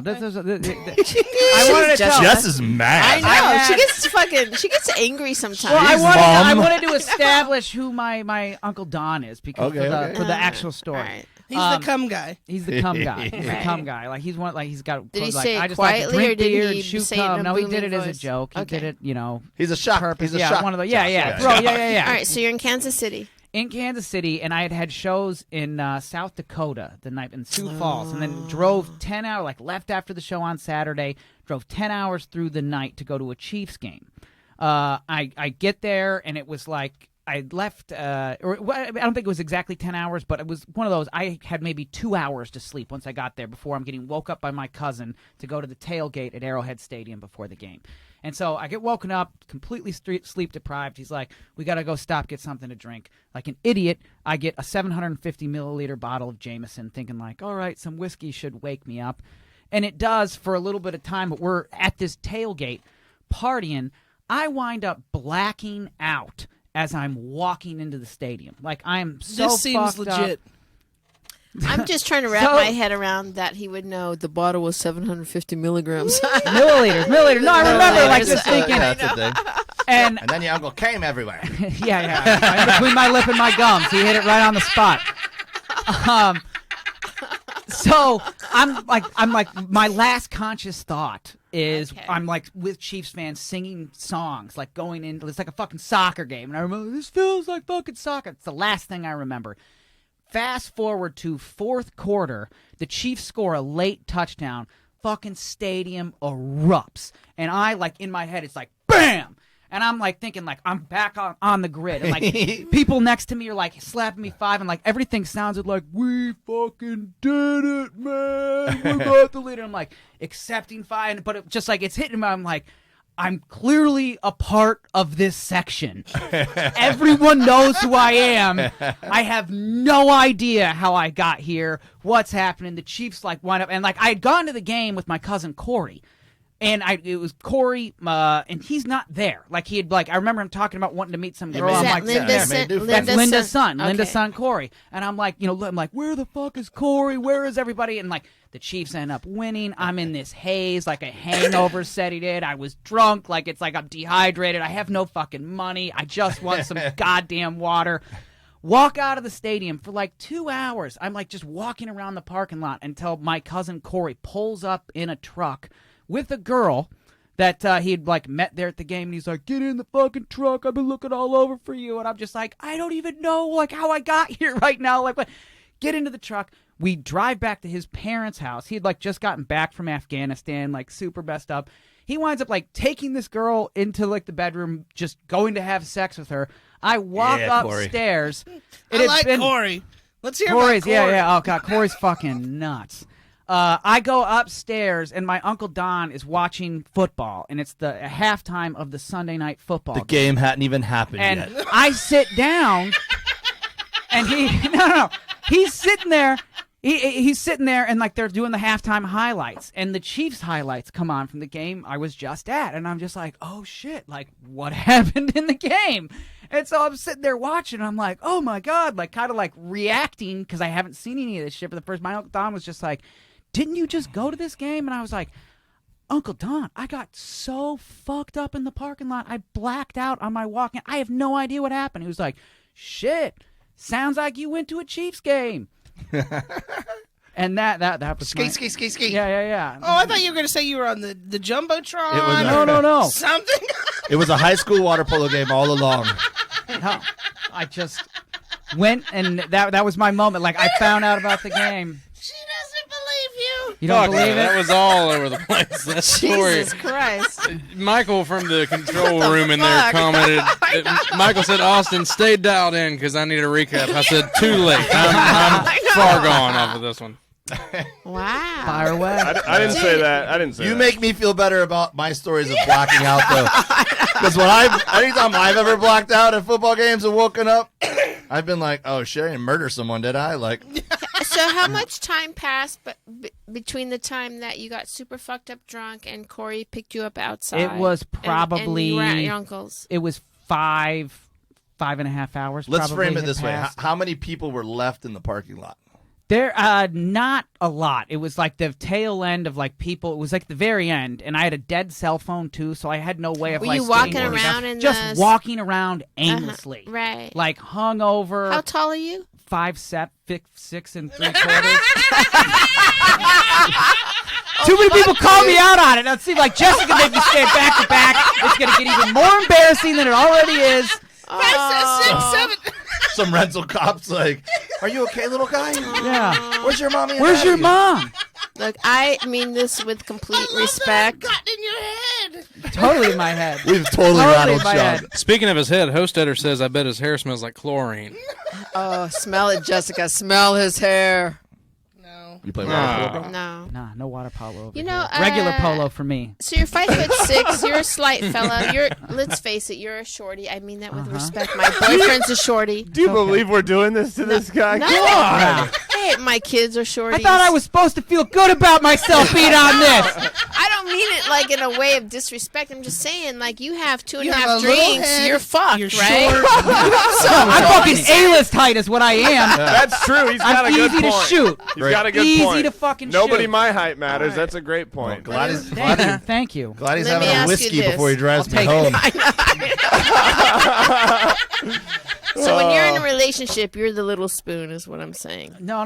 wanted to tell. Jess is I mad. know. She gets angry sometimes. Well, I Mom. wanted to establish who my Uncle Don is because for the actual story. All right. He's the cum guy. He's the cum guy. He's the Right. cum guy. Like he's one. Like he's got. Did he like, say I it just like to quietly, drink or did beer he and shoot say it in cum. a No, he did booming it as a voice? joke. He Okay. did it. He's a shock. Purpose. He's a yeah, shock. one of the. Yeah. Yeah. Bro, yeah. All right, so you're in Kansas City. In Kansas City, and I had shows in South Dakota the night in Sioux Falls, and then drove 10 hours, like left after the show on Saturday, drove 10 hours through the night to go to a Chiefs game. I get there, and it was like I left, I don't think it was exactly 10 hours, but it was one of those. I had maybe 2 hours to sleep once I got there before I'm getting woke up by my cousin to go to the tailgate at Arrowhead Stadium before the game. And so I get woken up, completely sleep deprived. He's like, "We got to go stop, get something to drink." Like an idiot, I get a 750 milliliter bottle of Jameson, thinking like, all right, some whiskey should wake me up. And it does for a little bit of time, but we're at this tailgate partying. I wind up blacking out as I'm walking into the stadium. Like, I'm so This seems fucked legit. up. I'm just trying to wrap my head around that he would know the bottle was 750 milligrams. Milliliters. No, I remember like just thinking. That's a thing. And And then your uncle came everywhere. yeah. In between my lip and my gums. He hit it right on the spot. So I'm like my last conscious thought is Okay. I'm like with Chiefs fans singing songs, like going in. It's like a fucking soccer game, and I remember this feels like fucking soccer. It's the last thing I remember. Fast forward to fourth quarter, the Chiefs score a late touchdown. Fucking stadium erupts, and I like in my head it's like bam. And I'm like thinking like I'm back on the grid. And like people next to me are like slapping me five and like everything sounded like we fucking did it, man. We got the lead. And I'm like accepting five, but it just like it's hitting me. I'm like, I'm clearly a part of this section. Everyone knows who I am. I have no idea how I got here, what's happening. The Chiefs like wind up and like I had gone to the game with my cousin Corey. And it was Corey, and he's not there. Like he had, like I remember him talking about wanting to meet some girl. Is I'm that like, Linda's yeah, son? that's Linda's son. Okay. Linda's son, Corey. And I'm like, I'm like, where the fuck is Corey? Where is everybody? And like the Chiefs end up winning. I'm in this haze, like a hangover setting in. I was drunk, like it's like I'm dehydrated. I have no fucking money. I just want some goddamn water. Walk out of the stadium for like 2 hours. I'm like just walking around the parking lot until my cousin Corey pulls up in a truck with a girl that he'd like met there at the game, and he's like, "Get in the fucking truck. I've been looking all over for you." And I'm just like, I don't even know like how I got here right now. Like, what? Get into the truck. We drive back to his parents' house. He'd like just gotten back from Afghanistan, like super messed up. He winds up like taking this girl into like the bedroom, just going to have sex with her. I walk Corey. upstairs. I like Corey. Let's hear Corey's, about Corey. yeah. Oh god, Corey's fucking nuts. I go upstairs, and my Uncle Don is watching football, and it's the halftime of the Sunday night football The game hadn't even happened and yet. I sit down, and he's sitting there. He's sitting there, and like they're doing the halftime highlights, and the Chiefs highlights come on from the game I was just at, and I'm just like, oh shit, like what happened in the game? And so I'm sitting there watching, and I'm like, oh my god, like kind of like reacting because I haven't seen any of this shit for the first. My Uncle Don was just like, didn't you just go to this game? And I was like, Uncle Don, I got so fucked up in the parking lot, I blacked out on my walk in. I have no idea what happened. He was like, shit, sounds like you went to a Chiefs game. And that was Ski. Yeah. Oh, I thought you were going to say you were on the Jumbotron. It was No. Something. It was a high school water polo game all along. No, I just went, and that was my moment. Like, I found out about the game. She doesn't believe you. You don't Fuck, believe that it? was all over the place. That story. Jesus Christ. Michael from the control room in there commented. Michael said, "Austin, stay dialed in because I need a recap." I said, "Too late. I'm far gone off of this one." Wow. Fire away. I didn't say that. I didn't say You that. make me feel better about my stories of blacking out, though. Because anytime I've ever blacked out at football games and woken up, I've been like, oh, shit, I didn't murder someone, did I? Like, So how much time passed between the time that you got super fucked up drunk and Corey picked you up outside? It was probably. and you were at your uncle's. It was 5.5 hours. let's probably frame it had this way. passed. How many people were left in the parking lot? There, not a lot. It was like the tail end of like people. It was like the very end, and I had a dead cell phone too, so I had no way of Were like you walking staying worked around out. in just the- walking around aimlessly, Right. like hungover. How tall are you? 5'6" 3/4. Too many people call me out on it. Now it seems like Jessica made me stand back to back. It's gonna get even more embarrassing than it already is. 5, 6, 7. Some rental cops like, are you okay, little guy? Yeah. Where's your mommy? and Where's your daddy?" mom? Look, I mean this with complete respect. Gotten in your head. Totally in my head. We've totally Totally rattled in my Sean. head. Speaking of his head, Hostetter says, I bet his hair smells like chlorine. Oh, smell it, Jessica. Smell his hair. No. You play Nah. water polo? No. Nah, no water polo over You here. know, Regular polo for me. So you're 5'6". You're a slight fella. Let's face it, you're a shorty. I mean that with respect. My boyfriend's a shorty. Do you believe we're doing this to this guy? No. Come on. Hey, my kids are shorties. I thought I was supposed to feel good about myself being on this. I don't mean it like in a way of disrespect. I'm just saying, like, you have two and You a have half a little drinks, head, you're fucked, you're right? short. I'm fucking A-list height is what I am. That's true. He's got I'm a good easy to point. shoot. He's got a good Easy point. to fucking Nobody shoot. my height matters. That's a great point. Glad he's, Thank you. glad he's Let me having a ask you whiskey this. before he drives me take home. So when you're in a relationship, you're the little spoon, is what I'm saying. No. How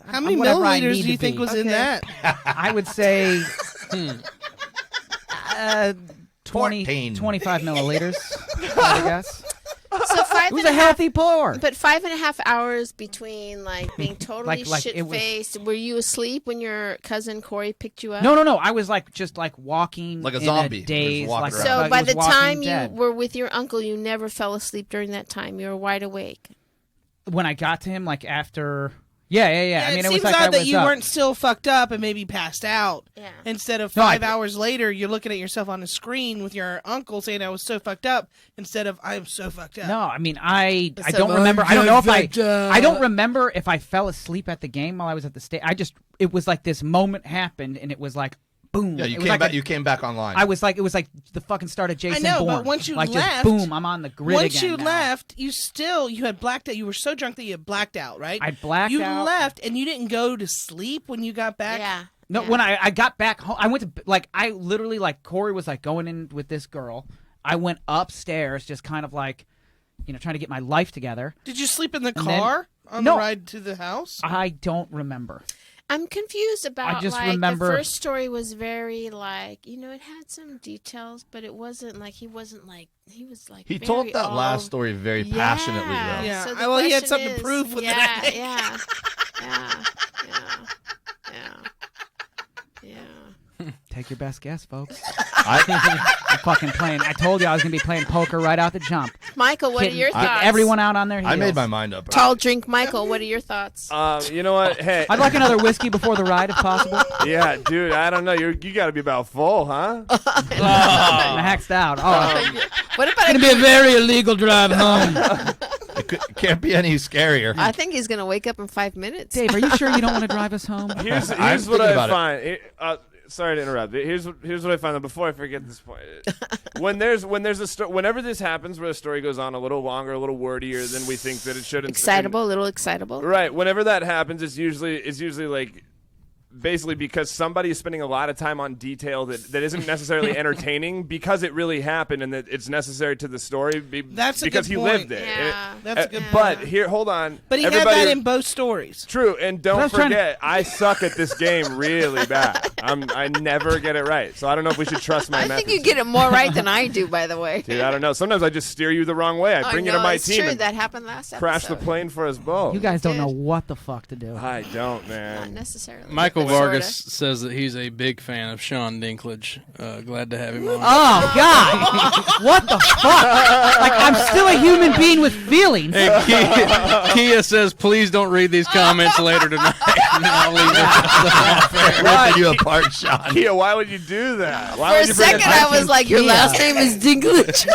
I'm many whatever I milliliters need do you to think be. was in Okay. that? I would say 20, 14. 25 milliliters, I guess. So It was a healthy pour. But 5.5 hours between like being totally Like, it shit was- faced. Were you asleep when your cousin Corey picked you up? No. I was like just like walking Like a in zombie. a daze. Just walking Like, around. So like by I was the walking time dead. you were with your uncle, you never fell asleep during that time. You were wide awake. When I got to him, like after, yeah. I mean, it it was seems like I odd that was you up. weren't still fucked up and maybe passed out. Yeah. Instead of No, 5 hours later, you're looking at yourself on the screen with your uncle saying, I was so fucked up, instead of, I'm so fucked up. No, I mean I So don't remember. I don't know if fucked I up. don't remember if I fell asleep at the game while I was at the state. It was like this moment happened and it was like boom. Yeah, It you was came like back. a- You came back online. it was like the fucking start of Jason know, Bourne. but once you like left- just boom, I'm on the grid Once again you now. left, you had blacked out. You were so drunk that you had blacked out, right? I blacked you out. left and you didn't go to sleep when you got back. Yeah. No, Yeah. when I got back home, I went to I literally Corey was like going in with this girl. I went upstairs, just kind of like, trying to get my life together. Did you sleep in the And then- car on No. the ride to the house? I don't remember. I'm confused about I just like remember- the first story was very like it had some details, but it wasn't like he was like he very told that all- last story very passionately, though. Yeah. So the Well, he had question something to is- prove with it, yeah, I think. Yeah. Take your best guess, folks. I, I'm fucking playing. I told you I was gonna be playing poker right out the jump. Michael, what are your Getting thoughts? everyone out on their heels. I made my mind up. Tall drink, Michael. What are your thoughts? You know what? Hey. I'd like another whiskey before the ride, if possible. Yeah, dude. I don't know. You got to be about full, huh? I'm maxed out. Oh, What about? gonna be a very illegal drive home. It can't be any scarier. I think he's gonna wake up in 5 minutes. Dave, are you sure you don't want to drive us home? Here's I'm what thinking I about it. find. Sorry to interrupt. Here's what I find. That before I forget this point, whenever this happens, where the story goes on a little longer, a little wordier than we think that it should. Excitable, a little excitable. Right. Whenever that happens, it's usually like basically because somebody is spending a lot of time on detail that isn't necessarily entertaining because it really happened and that it's necessary to the story That's a because good he point. lived it. Yeah. That's a good But point. here, hold on. But he had Everybody- that in both stories. True, and I don't was trying to- forget, I suck at this game really bad. I never get it right, so I don't know if we should trust my I methods. think you get it more right than I do, by the way. Dude, I don't know. Sometimes I just steer you the wrong way. I bring you to know, my it's team true. and That happened last crash the episode. plane for us both. You guys don't did. know what the fuck to do. I don't, Not man. necessarily. Michael, Michael Sorta. Vargas says that he's a big fan of Sean Dinklage. Glad to have him on. Oh God! What the fuck? Like I'm still a human being with feelings. Hey, Kia says, please don't read these comments later tonight. And I'll leave it. Ripping you apart, Sean. Kia, why would you do that? Why For would a you bring second, I was like, your last name is Dinklage.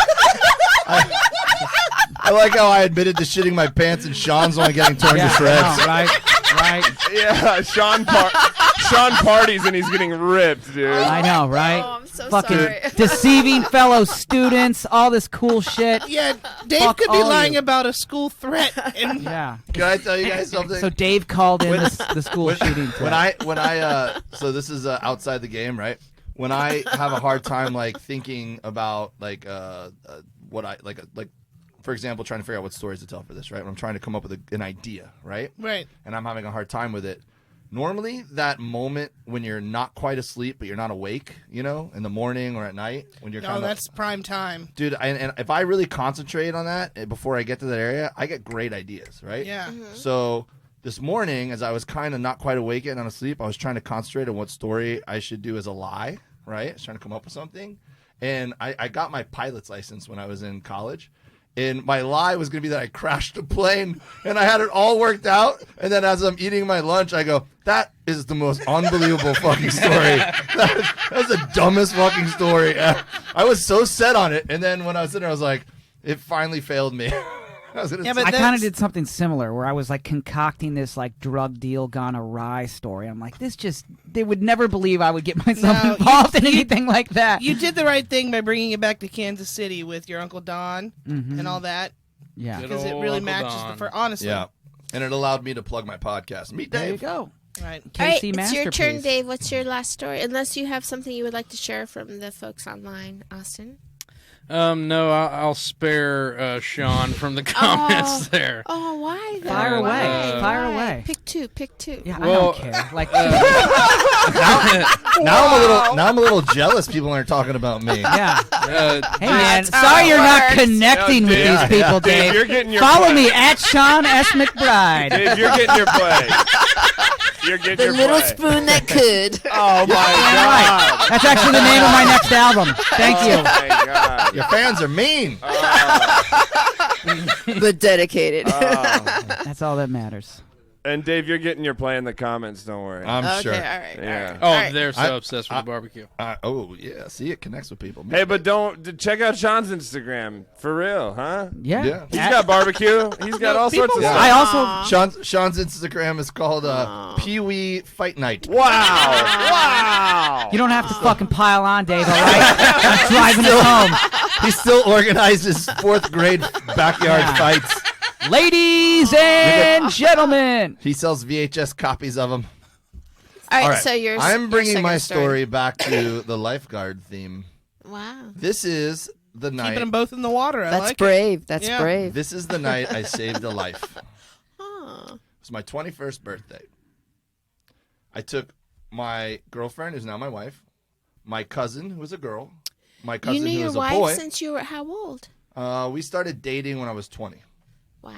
I like how I admitted to shitting my pants and Sean's only getting torn to shreds. no, right. Yeah, Sean parties and he's getting ripped, dude. I know, right? Oh, I'm so Fucking sorry. deceiving fellow students, all this cool shit. Yeah, Dave Fuck could be all lying you. about a school threat. And Yeah. Can I tell you guys something? So Dave called in the school shooting. So this is outside the game, right? When I have a hard time like thinking about like what I like for example, trying to figure out what stories to tell for this, right? When I'm trying to come up with an idea, right? right. And I'm having a hard time with it. Normally, that moment when you're not quite asleep but you're not awake, you know, in the morning or at night when you're No, kind of that's prime time. dude. And if I really concentrate on that before I get to that area, I get great ideas, right? Yeah. So this morning, as I was kind of not quite awake and I'm asleep, I was trying to concentrate on what story I should do as a lie, right? I was trying to come up with something. And I got my pilot's license when I was in college. And my lie was going to be that I crashed a plane and I had it all worked out. And then as I'm eating my lunch, I go, that is the most unbelievable fucking story. That's the dumbest fucking story. I was so set on it. And then when I was sitting there, I was like, it finally failed me. I was gonna Yeah, say- but I kind of that's- did something similar where I was like concocting this like drug deal gone awry story. I'm like, they would never believe I would get myself No, involved in anything like that. You did the right thing by bringing it back to Kansas City with your Uncle Don Mm-hmm. and all that. Yeah. Good Because it old really Uncle matches Don. the first. Honestly. yeah. And it allowed me to plug my podcast. Meet There you Dave. go. Right. All right, KC it's your turn, masterpiece. Dave. What's your last story? Unless you have something you would like to share from the folks online, Austin. No, I'll spare Sean from the comments there. Oh, why? Though? Fire away. Why? Fire Why? away. Pick two. Pick two. Yeah, Well, I don't care. Like, Now I'm a little jealous people aren't talking about me. yeah. Hey man, That's how sorry it you're not works. connecting with Dave, these people, Dave, Dave. you're getting your Follow play. me at Sean S. McBride. Dave, you're getting your play. You're getting The your little play. spoon that could. Oh my Damn right. god. That's actually the name of my next album. Thank Oh you. my god. Your fans are mean. But dedicated. That's all that matters. And Dave, you're getting your play in the comments. Don't worry. I'm Okay, sure. all right. Yeah. Oh, All right. they're so I- obsessed with the barbecue. Oh yeah, see it connects with people. Hey, but don't check out Sean's Instagram for real, huh? Yeah. Yeah. He's got barbecue. He's got all sorts of Yeah. stuff. I also Sean's Instagram is called Pee Wee Fight Night. Wow! Wow! you don't have to fucking pile on, Dave, all right? I'm driving us home. He still organizes fourth grade backyard Yeah. fights. Ladies and gentlemen. He sells VHS copies of them. All right, All right. so your I'm bringing your my second story back to the lifeguard theme. Wow. This is the Keeping night. them both in the water. I That's like it. brave. That's Yeah. brave. This is the night I saved a life. Huh. It was my 21st birthday. I took my girlfriend, who's now my wife, my cousin, who was a girl, my You cousin, knew who your was a wife boy. since you were how old? We started dating when I was 20. Wow.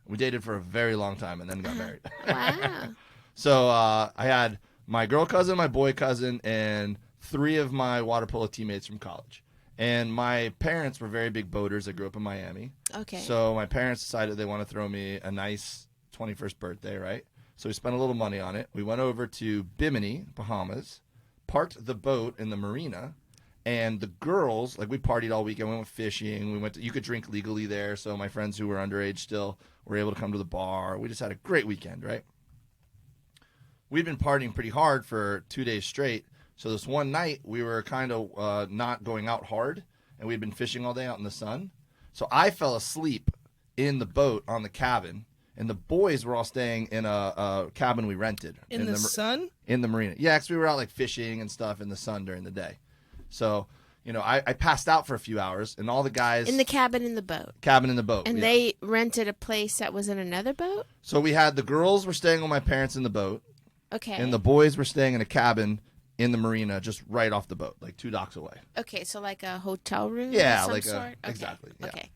We dated for a very long time and then got married. Wow. So I had my girl cousin, my boy cousin, and 3 of my water polo teammates from college. And my parents were very big boaters. I grew up in Miami. Okay. So my parents decided they want to throw me a nice 21st birthday, right? So we spent a little money on it. We went over to Bimini, Bahamas, parked the boat in the marina, and the girls, like we partied all weekend. We went fishing. We went to, you could drink legally there. So my friends who were underage still were able to come to the bar. We just had a great weekend, right? We'd been partying pretty hard for 2 days straight. So this one night we were kind of not going out hard, and we'd been fishing all day out in the sun. So I fell asleep in the boat on the cabin, and the boys were all staying in a cabin we rented. In the sun? In the marina. Yeah, because we were out like fishing and stuff in the sun during the day. So, you know, I passed out for a few hours, and all the guys... In the cabin in the boat. cabin in the boat. And yeah. they rented a place that was in another boat? So we had the girls were staying with my parents in the boat, Okay. and the boys were staying in a cabin in the marina just right off the boat, like 2 docks away. Okay, so like a hotel room Yeah, of some like a- sort? Okay. exactly, yeah. Okay.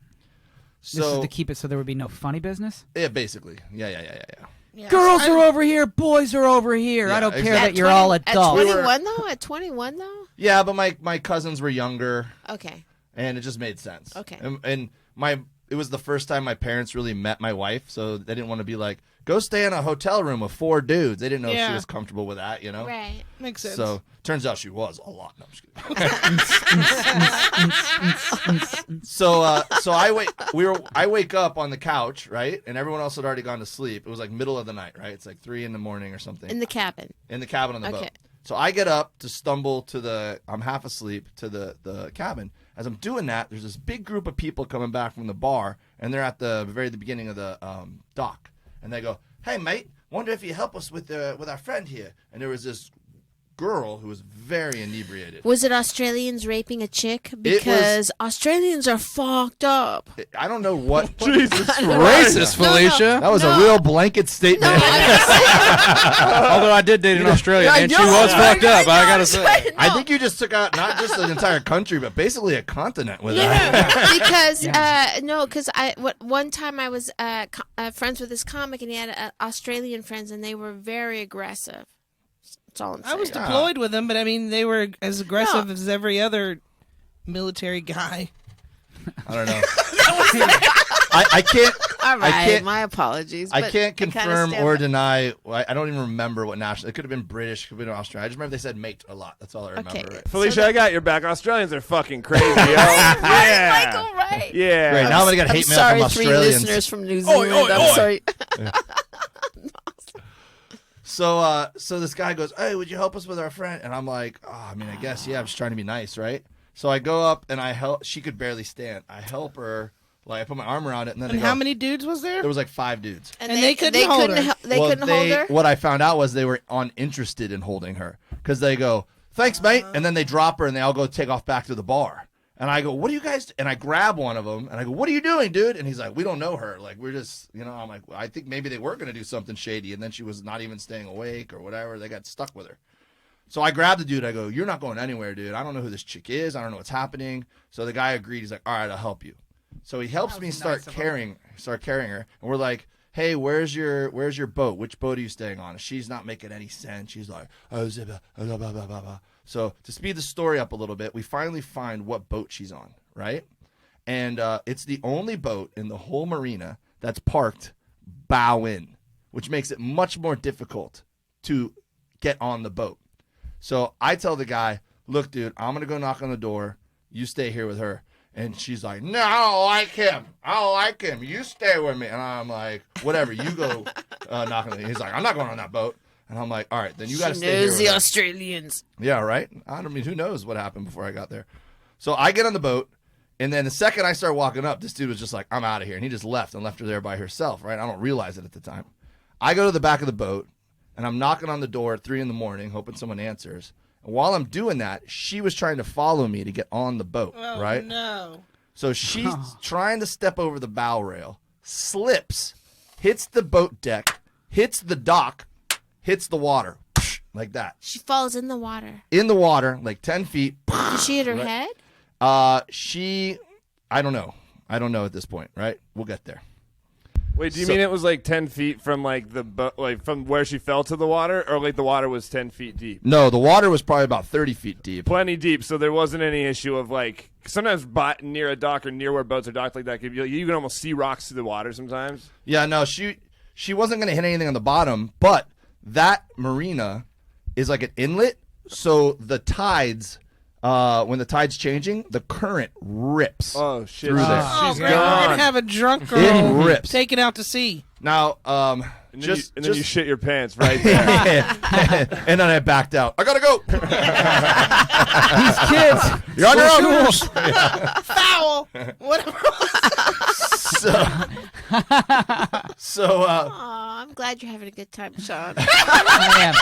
This is So to keep it so there would be no funny business. yeah, basically. Yeah. Yeah. Girls are over here, boys are over here. Yeah, I don't care exactly. that you're all At adults. 21 though? At 21 though? Yeah, but my cousins were younger, Okay. and it just made sense. Okay. And it was the first time my parents really met my wife, so they didn't want to be like, go stay in a hotel room with 4 dudes. They didn't know if Yeah. she was comfortable with that, you know? Right. Makes sense. So turns out she was a lot. No, I'm just kidding. So I wake up on the couch, right? And everyone else had already gone to sleep. It was like middle of the night, right? It's like 3 a.m. or something. In the cabin. In the cabin on the Okay. boat. So I get up to stumble I'm half asleep to the cabin. As I'm doing that, there's this big group of people coming back from the bar, and they're at the beginning of the dock. And they go, hey, mate, wonder if you help us with our friend here. And there was this girl who was very inebriated. Was it Australians raping a chick? Because Australians are fucked up. I don't know what. Jesus Racist, Felicia. That was a real blanket statement. Although I did date an Australian, and she was fucked up. I gotta say. I think you just took out not just an entire country, but basically a continent with that. Because one time I was friends with this comic, and he had Australian friends, and they were very aggressive. That's all I'm saying. I was deployed with them, but I mean, they were as aggressive as every other military guy. I don't know. I can't. All right, I can't- my apologies. I but can't kinda confirm stand or by- deny. I don't even remember what national. It could have been British. Could have been Australian. I just remember they said mate a lot. That's all I remember. Okay. Right? Felicia, I got your back. Australians are fucking crazy, yo. Yeah. Michael, right? Yeah. Great. Now I'm gonna get I'm hate mail sorry, from 3 Australians. listeners from New Zealand. I'm sorry. So this guy goes, hey, would you help us with our friend? And I'm like, oh, I mean, I guess, yeah, I'm just trying to be nice, right? So I go up and I help. She could barely stand. I help her. Like, I put my arm around it. And then And they go, how many dudes was there? There was like 5 dudes. And they couldn't hold her. They couldn't hold her? What I found out was they were uninterested in holding her. Because they go, thanks, mate. And then they drop her and they all go take off back to the bar. And I go, what are you guys? And I grab one of them and I go, what are you doing, dude? And he's like, we don't know her. Like, we're just, I'm like, I think maybe they were going to do something shady. And then she was not even staying awake or whatever. They got stuck with her. So I grabbed the dude. I go, you're not going anywhere, dude. I don't know who this chick is. I don't know what's happening. So the guy agreed. He's like, all right, I'll help you. So he helps me start carrying her. And we're like, hey, where's your boat? Which boat are you staying on? She's not making any sense. She's like, oh, blah, blah, blah, blah. So to speed the story up a little bit, we finally find what boat she's on, right? And it's the only boat in the whole marina that's parked bow in, which makes it much more difficult to get on the boat. So I tell the guy, look, dude, I'm going to go knock on the door. You stay here with her. And she's like, no, I don't like him. I don't like him. You stay with me. And I'm like, whatever. You go knock on the. He's like, I'm not going on that boat. And I'm like, all right, then you got to stay here. Knows with the her. Australians. Yeah, right? I don't mean, who knows what happened before I got there. So I get on the boat, and then the second I start walking up, this dude was just like, I'm out of here. And he just left and left her there by herself, right? I don't realize it at the time. I go to the back of the boat, and I'm knocking on the door at 3 a.m, hoping someone answers. And while I'm doing that, she was trying to follow me to get on the boat, Oh, right? no. So she's trying to step over the bow rail, slips, hits the boat deck, hits the dock, hits the water, like that. She falls in the water. In the water, like 10 feet. Did she hit her head? I don't know. I don't know at this point, right? We'll get there. Wait, do you mean it was like 10 feet from like the like from where she fell to the water, or like the water was 10 feet deep? No, the water was probably about 30 feet deep. Plenty deep, so there wasn't any issue of like sometimes near a dock or near where boats are docked like that, you can almost see rocks through the water sometimes. Yeah, no, she wasn't going to hit anything on the bottom, but that marina is like an inlet, so the tides, when the tide's changing, the current rips. Oh shit! Through there. Oh, She's great. We're gone. going to have a drunk It girl rips. taken out to sea. Now, And then you shit your pants right there. and then I backed out. I gotta go. These kids. You're on your own. rules. Foul! Whatever. Aw, I'm glad you're having a good time, Sean. I am.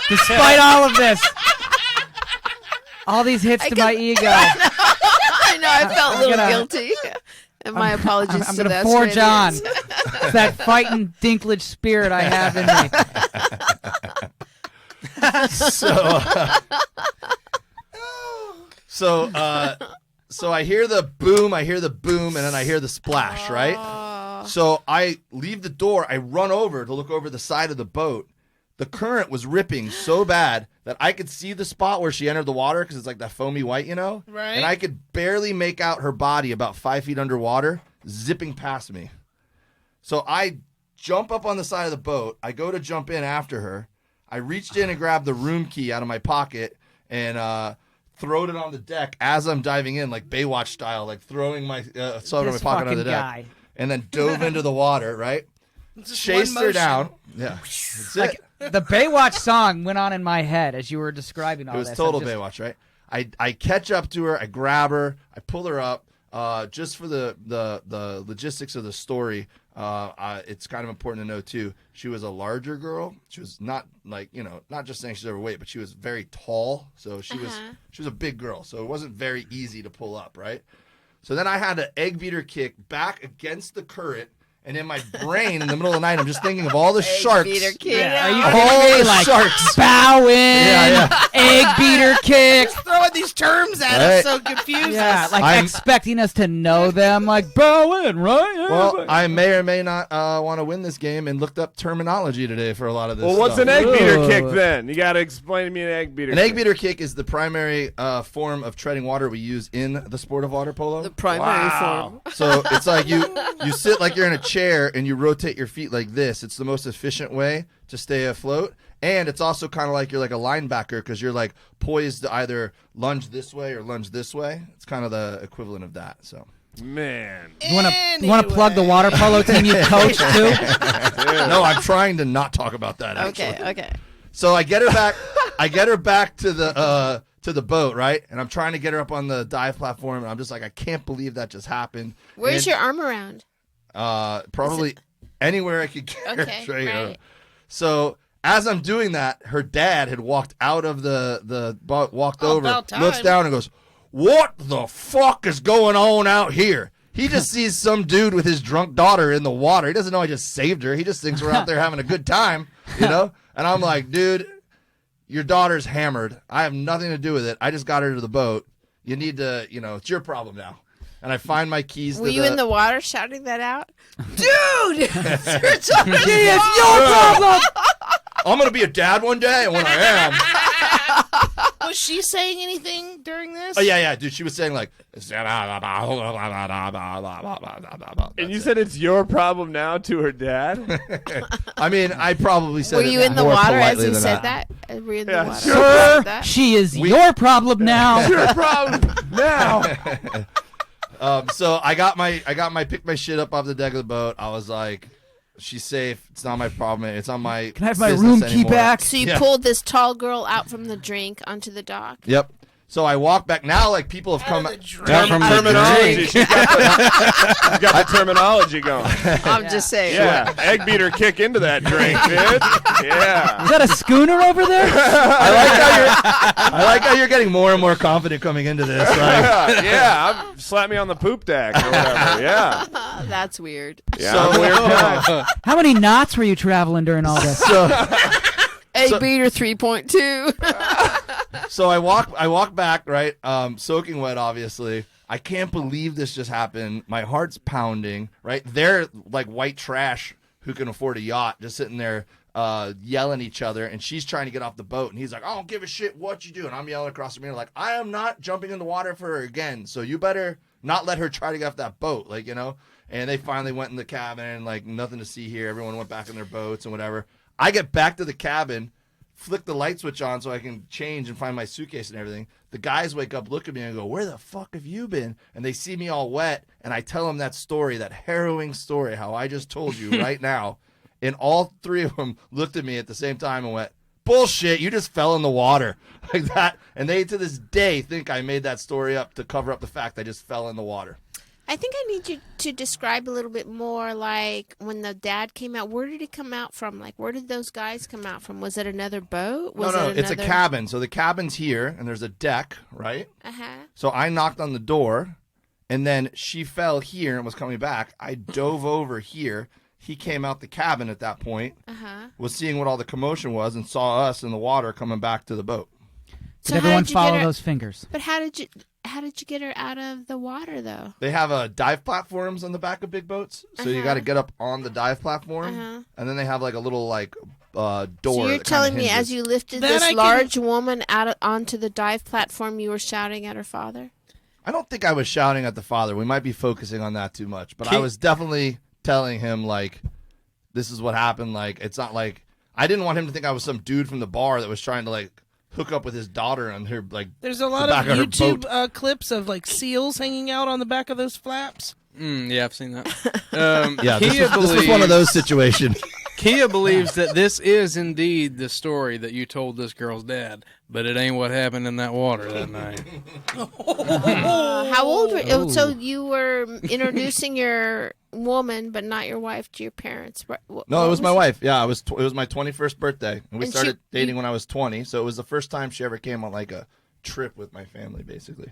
Despite all of this, all these hits to my ego, I know. I felt a little gonna- guilty. And my apologies I'm to going the to forge on. Australians. It's that fighting Dinklage spirit I have in me. So I hear the boom, and then I hear the splash, right? So I leave the door. I run over to look over the side of the boat. The current was ripping so bad that I could see the spot where she entered the water because it's like that foamy white, you know? Right. And I could barely make out her body about 5 feet underwater, zipping past me. So I jump up on the side of the boat. I go to jump in after her. I reached in and grabbed the room key out of my pocket and throwed it on the deck as I'm diving in, like Baywatch style, like throwing my soda in my pocket on the deck. Guy. And then dove into the water, right? Chased her down. Yeah. That's it. The Baywatch song went on in my head as you were describing all It was this. total Baywatch, right? I catch up to her, I grab her, I pull her up. Just for the logistics of the story, it's kind of important to know too. She was a larger girl. She was not like, not just saying she's overweight, but she was very tall. So she was a big girl. So it wasn't very easy to pull up, right? So then I had an egg beater kick back against the current. And in my brain, in the middle of the night, I'm just thinking of all the sharks. Beater kick. Yeah. Are you All kidding me? the Like sharks. bow in, Yeah. egg beater kick. Throwing these terms at Right. us so confused. Yeah, like I'm- expecting us to know them, like bow in, right? Yeah, Well, but- I may or may not want to win this game and looked up terminology today for a lot of this Well, what's stuff. an egg beater Ooh. kick then? You got to explain to me an egg beater An kick. egg beater kick is the primary form of treading water we use in the sport of water polo. The primary form. So it's like you sit like you're in a chair and you rotate your feet like this. It's the most efficient way to stay afloat. And it's also kind of like you're like a linebacker because you're like poised to either lunge this way or lunge this way. It's kind of the equivalent of that. So Man. You want to plug the water polo team you coach too? no, I'm trying to not talk about that. Actually. Okay. So I get her back. I get her back to the boat, right? And I'm trying to get her up on the dive platform, and I'm just like, I can't believe that just happened. Where's And, your arm around? probably anywhere I could get Okay, her. right. So as I'm doing that, her dad had walked out of the boat, walked Oh, over, about time. looks down, and goes, "What the fuck is going on out here?" He just sees some dude with his drunk daughter in the water. He doesn't know I just saved her. He just thinks we're out there having a good time, you know? And I'm like, dude, your daughter's hammered. I have nothing to do with it. I just got her to the boat. You need to, it's your problem now. And I find my keys Were to you in the water shouting that out? Dude! It's your problem. I'm going to be a dad one day, and when I am. Was she saying anything during this? Oh, yeah, dude. She was saying, like. And you said it's your problem now to her dad? I mean, I probably said Were it you in the more water as politely you than said that? Were you in the Yeah, water? sure. as you Sir, said that? she is your problem now. Your problem now. So I got my pick my shit up off the deck of the boat. I was like, she's safe. It's not my problem. It's on my. Can I have my business room key anymore. back? So you Yeah. pulled this tall girl out from the drink onto the dock. Yep. So I walk back now. Like people have come. Terminology. She's got the terminology going. I'm just saying. Yeah. Egg beater kick into that drink, bitch. Yeah. Is that a schooner over there? I like how you're getting more and more confident coming into this. Like, Yeah. Slap me on the poop deck or whatever. Yeah. That's weird. Yeah. So- I'm a weird guy. How many knots were you traveling during all this? Egg beater 3.2. So I walk back, right? Soaking wet, obviously. I can't believe this just happened. My heart's pounding, right? They're like white trash who can afford a yacht, just sitting there yelling at each other, and she's trying to get off the boat, and he's like, I don't give a shit what you do. And I'm yelling across the mirror like, I am not jumping in the water for her again, so you better not let her try to get off that boat, like, And they finally went in the cabin, and like, nothing to see here. Everyone went back in their boats and whatever. I get back to the cabin, flick the light switch on so I can change and find my suitcase and everything. The guys wake up, look at me, and go, where the fuck have you been? And they see me all wet, and I tell them that story, that harrowing story, how I just told you right now. And all three of them looked at me at the same time and went, bullshit, you just fell in the water. Like that. And they, to this day, think I made that story up to cover up the fact I just fell in the water. I think I need you to describe a little bit more, like when the dad came out. Where did he come out from? Like, where did those guys come out from? Was it another boat? Was No, it it's a another... cabin. So the cabin's here, and there's a deck, right? Uh-huh. So I knocked on the door, and then she fell here and was coming back. I dove over here. He came out the cabin at that point, was seeing what all the commotion was, and saw us in the water coming back to the boat. Did everyone how did you follow get her... those fingers? But how how did you get her out of the water though? They have dive platforms on the back of big boats, so you got to get up on the dive platform, and then they have like a little door. So you're that telling kinda me hinges. as you lifted That this I can- large woman onto the dive platform, you were shouting at her father? I don't think I was shouting at the father. We might be focusing on that too much, but I was definitely telling him like, this is what happened. Like, it's not like I didn't want him to think I was some dude from the bar that was trying to like hook up with his daughter on her like. There's a lot the of back of her YouTube clips of like seals hanging out on the back of those flaps. Yeah, I've seen that. Yeah, Kia this was one of those situations. Kia believes that this is indeed the story that you told this girl's dad, but it ain't what happened in that water that night. How old were you? So you were introducing your woman, but not your wife, to your parents. No, it was my wife. Yeah, it was my 21st birthday, and we And started dating when I was 20. So it was the first time she ever came on like a trip with my family, basically.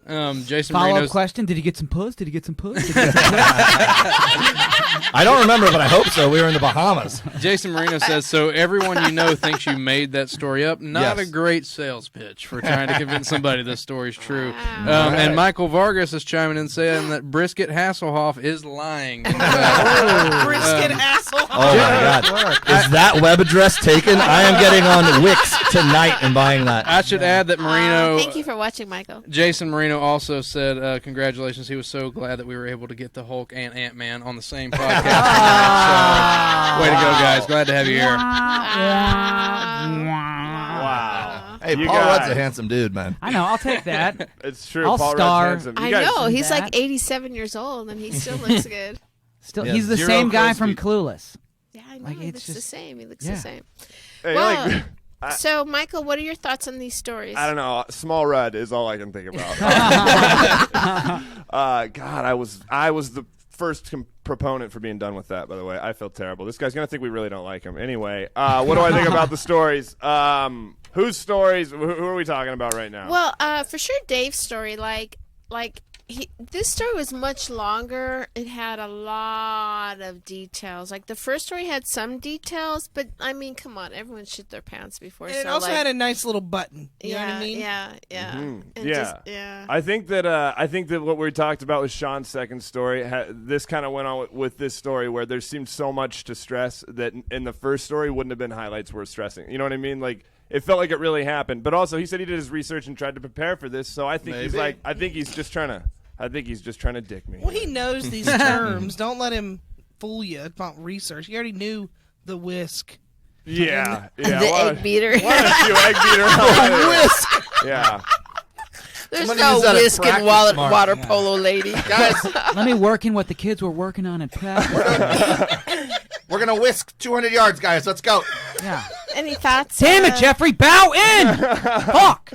Jason Follow-up Marino's question: Did he get some puss? Did he get some puss? I don't remember, but I hope so. We were in the Bahamas. Jason Marino says, so everyone you know thinks you made that story up. Not Yes. a great sales pitch for trying to convince somebody this story's true. And Michael Vargas is chiming in saying that Brisket Hasselhoff is lying. Brisket asshole. Oh my God! Is that web address taken? I am getting on Wix tonight and buying that. I should add that Marino... Thank you for watching, Michael. Jason Marino also said, congratulations, he was so glad that we were able to get the Hulk and Ant-Man on the same podcast. So, way to go, guys. Glad to have you here. Wow. Hey, You Paul guys- Rudd's a handsome dude, man. I know. I'll take that. It's true. I'll Paul star. Rudd's handsome. I You guys- know. He's that. like 87 years old, and he still looks good. Still, Yeah, he's the zero same guy crow's from feet. Clueless. Yeah, I know. Like, He it's looks the just- same. He looks yeah. the same. Hey, Well, like, so, Michael, what are your thoughts on these stories? I don't know. Small Rudd is all I can think about. God, I was the first proponent for being done with that. By the way, I feel terrible. This guy's gonna think we really don't like him. Anyway, what do I think about the stories? Whose stories? Who are we talking about right now? Well, for sure, Dave's story, this story was much longer. It had a lot of details. Like the first story had some details, but I mean, come on, everyone shit their pants before. And it so, also like, had a nice little button. You know what I mean? Yeah. Mhm. And Yeah. just- yeah. I think that what we talked about with Sean's second story, this kind of went on with this story where there seemed so much to stress that in the first story wouldn't have been highlights worth stressing. You know what I mean? Like it felt like it really happened. But also, he said he did his research and tried to prepare for this. So I think I think he's just trying to dick me. Well, he knows these terms. Don't let him fool you about research. He already knew the whisk. Yeah. The egg beater. Why don't you egg beater? Whisk. Yeah. There's Somebody no use that at whisk and practice, Mark. water polo lady. Guys, Let me work in what the kids were working on at practice. we're going to whisk 200 yards, guys. Let's go. Yeah. Any thoughts? Damn it, Jeffrey! Bow in. Fuck.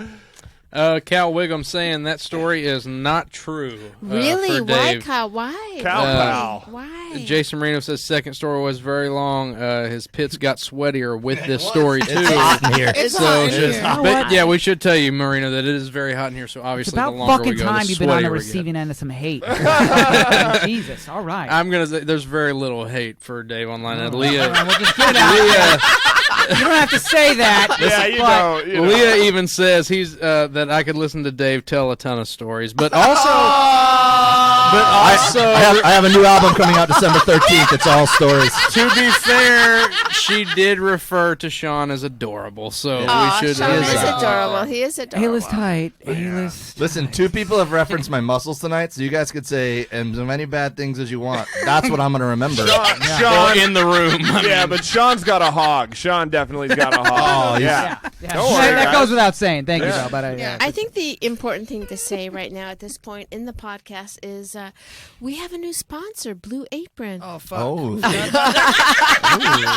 Cal Wiggum saying that story is not true. Really? For Why, Dave. Kyle? Why? Cow pal. Why? Jason Marino says second story was very long. His pits got sweatier with this What? story It's too. hot in here. It's So, hot in just- here. but yeah, we should tell you, Marino, that it is very hot in here. So It's obviously, about the longer fucking we go, time the you've been on the sweatier we get. receiving end of some hate. Jesus. All right. I'm gonna say there's very little hate for Dave online. And All Leah, right, we'll just get out. You don't have to say that. Yeah, you but- know. You know. Leah even says he's that I could listen to Dave tell a ton of stories, but also, I have a new album coming out December 13th. It's all stories. to be fair, she did refer to Sean as adorable, so Aw, we should. Sean is that. adorable. He is adorable. A-list tight. A-list. Listen, two people have referenced my muscles tonight, so you guys could say as many bad things as you want. That's what I'm going to remember. Sean, in the room. yeah, but Sean's got a hog. Sean definitely's got a hog. Oh, yeah. Yeah. Don't worry, that guys. goes without saying. Thank you, Yeah. though. But Yeah. I think the important thing to say right now at this point in the podcast is we have a new sponsor, Blue Apron. Oh, fuck. Oh,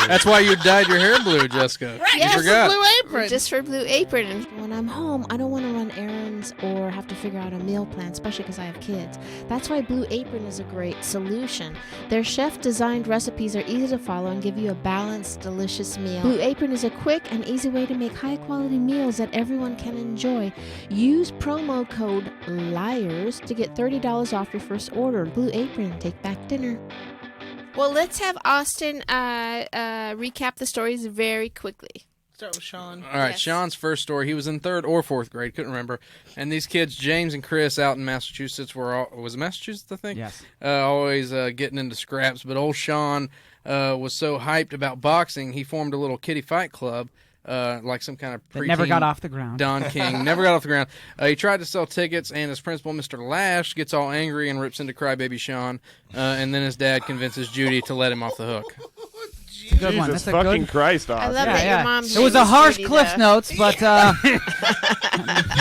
That's why you dyed your hair blue, Jessica. Yes, you forgot. Blue Apron. Just for Blue Apron. And when I'm home, I don't want to run errands or have to figure out a meal plan, especially because I have kids. That's why Blue Apron is a great solution. Their chef-designed recipes are easy to follow and give you a balanced, delicious meal. Blue Apron is a quick and easy way to make high-quality meals that everyone can enjoy. Use promo code LIARS to get $30 off your first order. Blue Apron, take back dinner. Well, let's have Austin recap the stories very quickly. Start with Sean. All right, Yes. Sean's first story. He was in 3rd or 4th grade, couldn't remember. And these kids, James and Chris, out in Massachusetts, was it Massachusetts, I think? Yes. Always getting into scraps. But old Sean was so hyped about boxing, he formed a little kiddie fight club, like some kind of That never got off the ground. Don King never got off the ground. He tried to sell tickets, and his principal, Mr. Lash, gets all angry and rips into crybaby Sean. And then his dad convinces Judy to let him off the hook. It's a good one. Jesus That's a fucking good. Christ, I Austin. love that your mom's It was name a is harsh Judy, Cliff though. Notes, but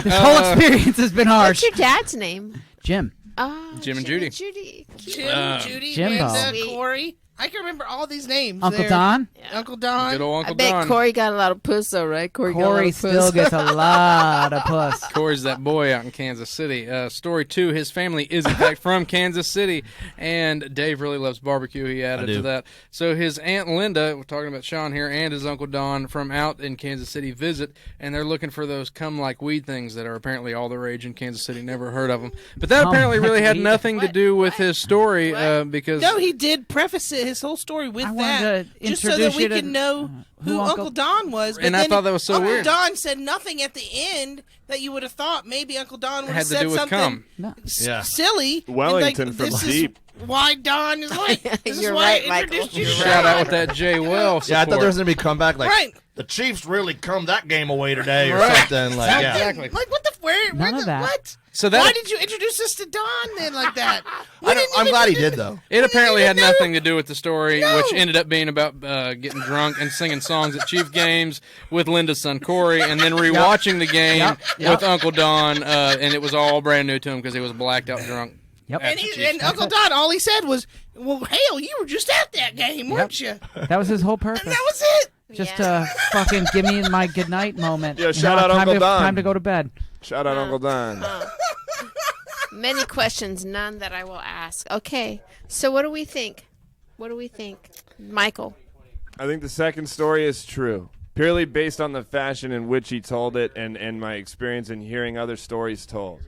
this whole experience has been harsh. What's your dad's name? Jim. Oh, Jim and Judy. Judy. Jim, Judy, Jimbo. Linda, Corey. I can remember all these names. Uncle there. Don? Uncle Don. Good old I Uncle bet Don. Corey got a lot of puss, though, right? Corey got a lot Corey of still puss. gets a lot of puss. Corey's that boy out in Kansas City. Story 2, his family is in fact from Kansas City, and Dave really loves barbecue. He added to that. So his Aunt Linda, we're talking about Sean here, and his Uncle Don from out in Kansas City visit, and they're looking for those come-like weed things that are apparently all the rage in Kansas City. Never heard of them. But that apparently really had weed. nothing to do with his story because... No, he did preface his whole story with I that, wanted to just so that introduce we you to can know who Uncle Don was. But And I then thought that was so Uncle weird. Don said nothing at the end that you would have thought maybe Uncle Don would It have had to said do with something cum. No. Yeah. silly. Wellington like, from this deep. Is why Don is like. This is You're why right, I introduced Michael. you to You're Shout Don. out with that Jay Well support. Yeah, I thought there was gonna be a comeback like Right. the Chiefs really come that game away today or Right. something like yeah. Exactly. Like what the where None the of that. what? So that- Why did you introduce us to Don then like that? We didn't I'm even- glad he did though. It apparently had even know- nothing to do with the story, No. which ended up being about getting drunk and singing songs at Chief games with Linda's son Corey, and then rewatching the game with Uncle Don, and it was all brand new to him because he was blacked out drunk. Yep. at And, the he, Chiefs. and Uncle Don, all he said was, "Well, hell, you were just at that game, weren't you?" That was his whole And purpose. that was it. Just Yeah. fucking give me my good night moment. Yeah, You shout know, out time Uncle to, Don. Time to go to bed. Shout out Uncle Don. Many questions, none that I will ask. Okay, so what do we think? What do we think, Michael? I think the second story is true, purely based on the fashion in which he told it and my experience in hearing other stories told.